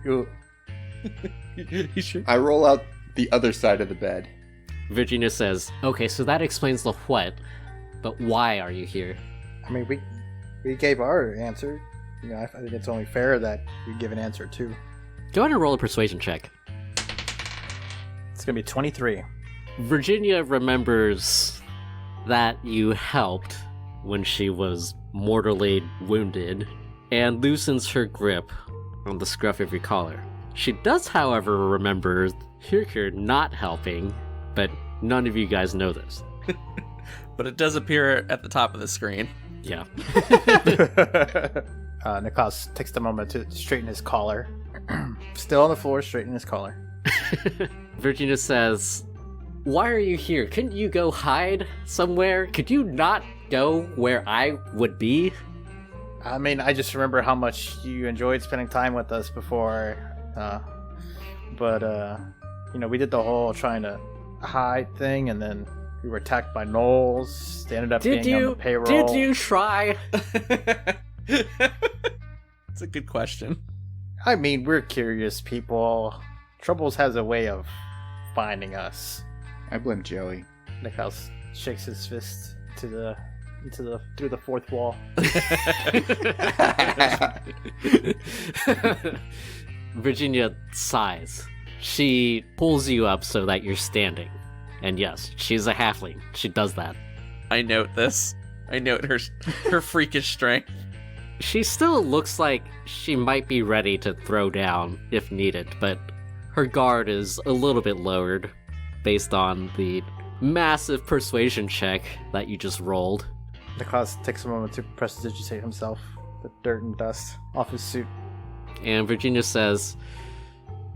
sure? I roll out the other side of the bed. Virginia says, okay, so that explains the what, but why are you here? I mean, we gave our answer. I think it's only fair that we give an answer too. Go ahead and roll a persuasion check. It's gonna be 23. Virginia remembers that you helped when she was mortally wounded and loosens her grip on the scruff of your collar. She does, however, remember Hirkir not helping, but none of you guys know this. But it does appear at the top of the screen. Yeah. Niklaus takes a moment to straighten his collar. Still on the floor, straighten his collar. Virginia says, why are you here? Couldn't you go hide somewhere? Could you not go where I would be? I mean, I just remember how much you enjoyed spending time with us before. But we did the whole trying to hide thing, and then we were attacked by gnolls. They ended up being on the payroll. Did you try? It's a good question. I mean, we're curious people. Troubles has a way of finding us. I blame Joey. Niklaus shakes his fist through the fourth wall. Virginia sighs. She pulls you up so that you're standing. And yes, she's a halfling. She does that. I note this. I note her freakish strength. She still looks like she might be ready to throw down if needed, but her guard is a little bit lowered based on the massive persuasion check that you just rolled. Niklaus takes a moment to prestidigitate himself, the dirt and dust off his suit. And Virginia says,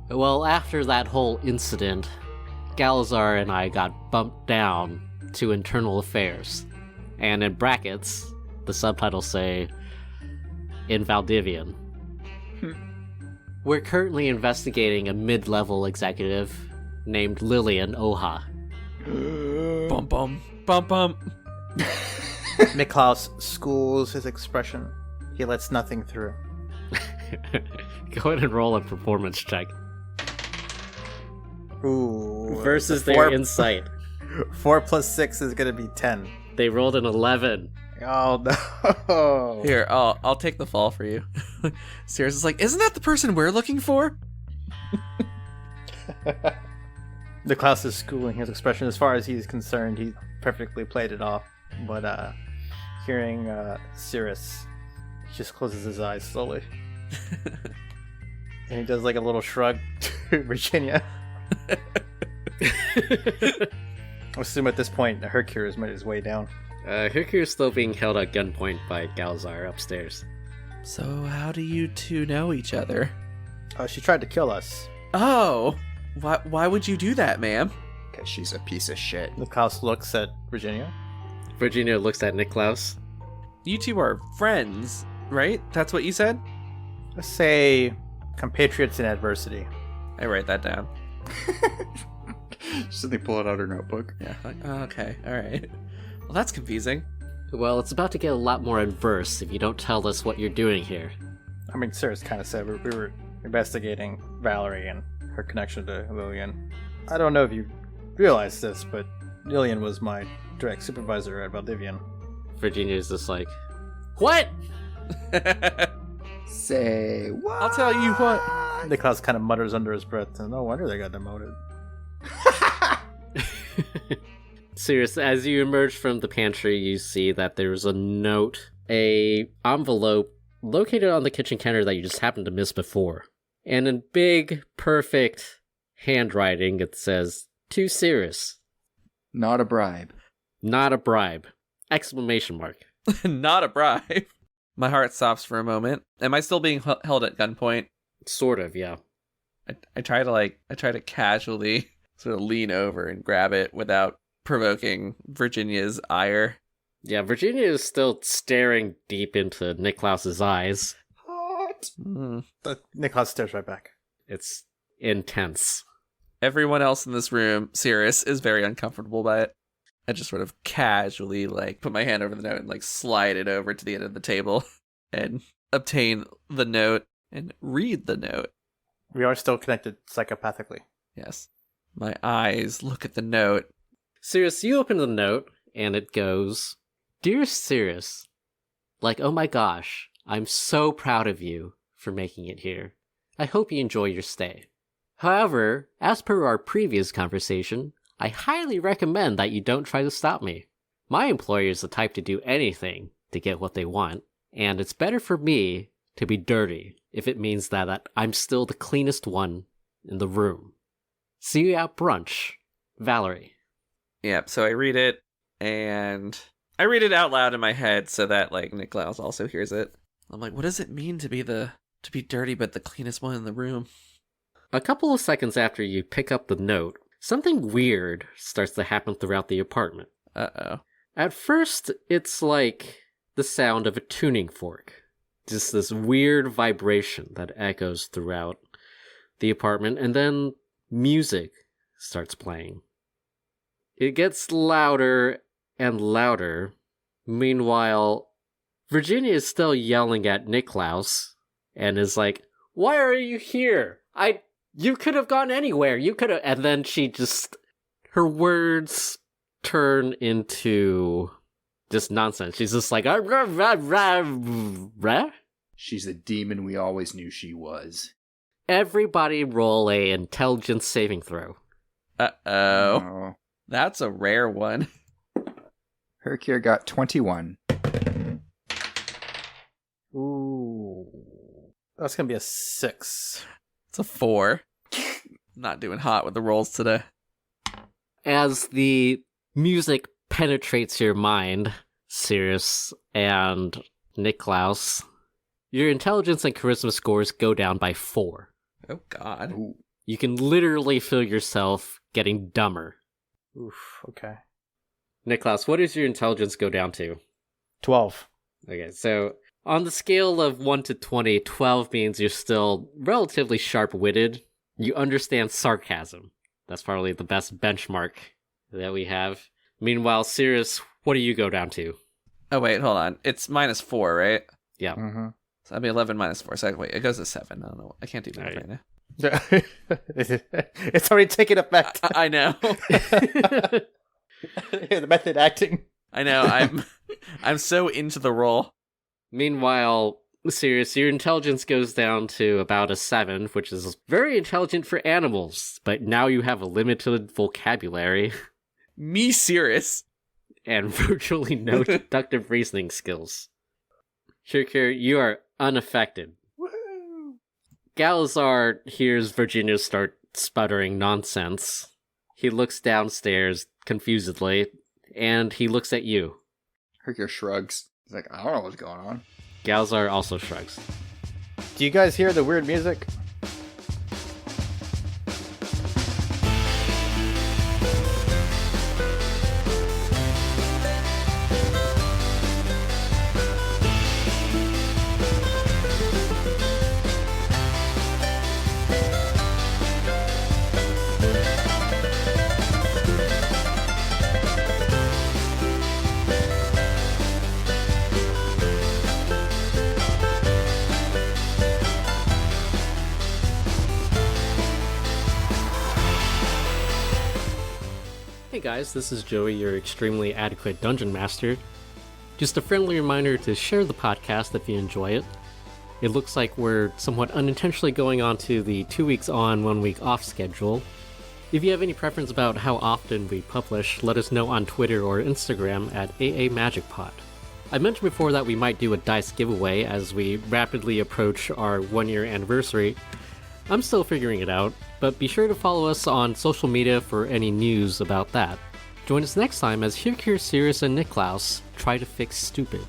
well, after that whole incident, Galazar and I got bumped down to internal affairs. And in brackets, the subtitles say, in Valdivian. We're currently investigating a mid-level executive named Lillian Oha. Bum bum. Bum bum. Niklaus schools his expression. He lets nothing through. Go ahead and roll a performance check. Ooh. Versus their insight. 4 plus 6 is gonna be 10. They rolled an 11. Oh no. Here, I'll take the fall for you. Cirrus is like, isn't that the person we're looking for? Niklaus is schooling his expression. As far as he's concerned, he perfectly played it off. But hearing Cirrus, he just closes his eyes slowly. And he does like a little shrug to Virginia. I assume at this point, Hercules made his way down. Hercules is still being held at gunpoint by Galzar upstairs. So how do you two know each other? She tried to kill us. Oh, why would you do that, ma'am? Because she's a piece of shit. Niklaus looks at Virginia. Virginia looks at Niklaus. You two are friends, right? That's what you said? Let's say compatriots in adversity. I write that down. So they pull it out her notebook. Yeah, like, oh, okay, alright. Well, that's confusing. Well, it's about to get a lot more adverse if you don't tell us what you're doing here. I mean, Cirrus kind of said we were investigating Valerie and her connection to Lillian. I don't know if you realize this, but Lillian was my direct supervisor at Valdivian. Virginia's just like, what? Say what? I'll tell you what. Niklaus kind of mutters under his breath, no wonder they got demoted. Serious, as you emerge from the pantry, you see that there's a note, a envelope located on the kitchen counter that you just happened to miss before. And in big, perfect handwriting, it says, "To Cirrus." Not a bribe. Not a bribe. Exclamation mark. Not a bribe. My heart stops for a moment. Am I still being held at gunpoint? Sort of, yeah. I try to casually sort of lean over and grab it without provoking Virginia's ire. Yeah, Virginia is still staring deep into Niklaus's eyes. What? Niklaus stares right back. It's intense. Everyone else in this room, Cirrus, is very uncomfortable by it. I just sort of casually, put my hand over the note and, slide it over to the end of the table and obtain the note and read the note. We are still connected psychopathically. Yes. My eyes look at the note. Cirrus, you open the note, and it goes, "Dear Cirrus, oh my gosh, I'm so proud of you for making it here. I hope you enjoy your stay. However, as per our previous conversation, I highly recommend that you don't try to stop me. My employer is the type to do anything to get what they want, and it's better for me to be dirty if it means that I'm still the cleanest one in the room. See you at brunch, Valerie." Yep, so I read it, and I read it out loud in my head so that, Niklaus also hears it. I'm like, what does it mean to be dirty but the cleanest one in the room? A couple of seconds after you pick up the note, something weird starts to happen throughout the apartment. Uh-oh. At first, it's like the sound of a tuning fork. Just this weird vibration that echoes throughout the apartment, and then music starts playing. It gets louder and louder. Meanwhile, Virginia is still yelling at Niklaus and is like, "Why are you here? You could have gone anywhere. You could have..." And then her words turn into just nonsense. She's just like, "Rah, rah, rah, rah." She's the demon we always knew she was. Everybody roll a intelligence saving throw. Uh-oh. Oh. That's a rare one. Hercure got 21. Ooh. That's gonna be a 6. It's a 4. Not doing hot with the rolls today. As the music penetrates your mind, Cirrus and Niklaus, your intelligence and charisma scores go down by 4. Oh, God. Ooh. You can literally feel yourself getting dumber. Oof, okay. Niklaus, what does your intelligence go down to? 12. Okay, so on the scale of 1 to 20, 12 means you're still relatively sharp-witted. You understand sarcasm. That's probably the best benchmark that we have. Meanwhile, Cirrus, what do you go down to? Oh, wait, hold on. It's -4, right? Yeah. Mm-hmm. So that'd be 11 -4. So wait, it goes to 7. I don't know. I can't do that All right now. It's already taken effect. I know. The method acting. I know. I'm so into the role. Meanwhile, Cirrus, your intelligence goes down to about a 7, which is very intelligent for animals, but now you have a limited vocabulary. Me, Cirrus. and virtually no deductive reasoning skills. Shirkir, you are unaffected. Galazar hears Virginia start sputtering nonsense. He looks downstairs confusedly, and he looks at you. Hercule shrugs. He's like, I don't know what's going on. Galazar also shrugs. Do you guys hear the weird music? Hey guys, this is Joey, your extremely adequate dungeon master. Just a friendly reminder to share the podcast if you enjoy it. It looks like we're somewhat unintentionally going on to the 2 weeks on, 1 week off schedule. If you have any preference about how often we publish, let us know on Twitter or Instagram at AAMagicPod. I mentioned before that we might do a dice giveaway as we rapidly approach our 1-year anniversary. I'm still figuring it out, but be sure to follow us on social media for any news about that. Join us next time as Hirkir, Sirius, and Niklaus try to fix stupid.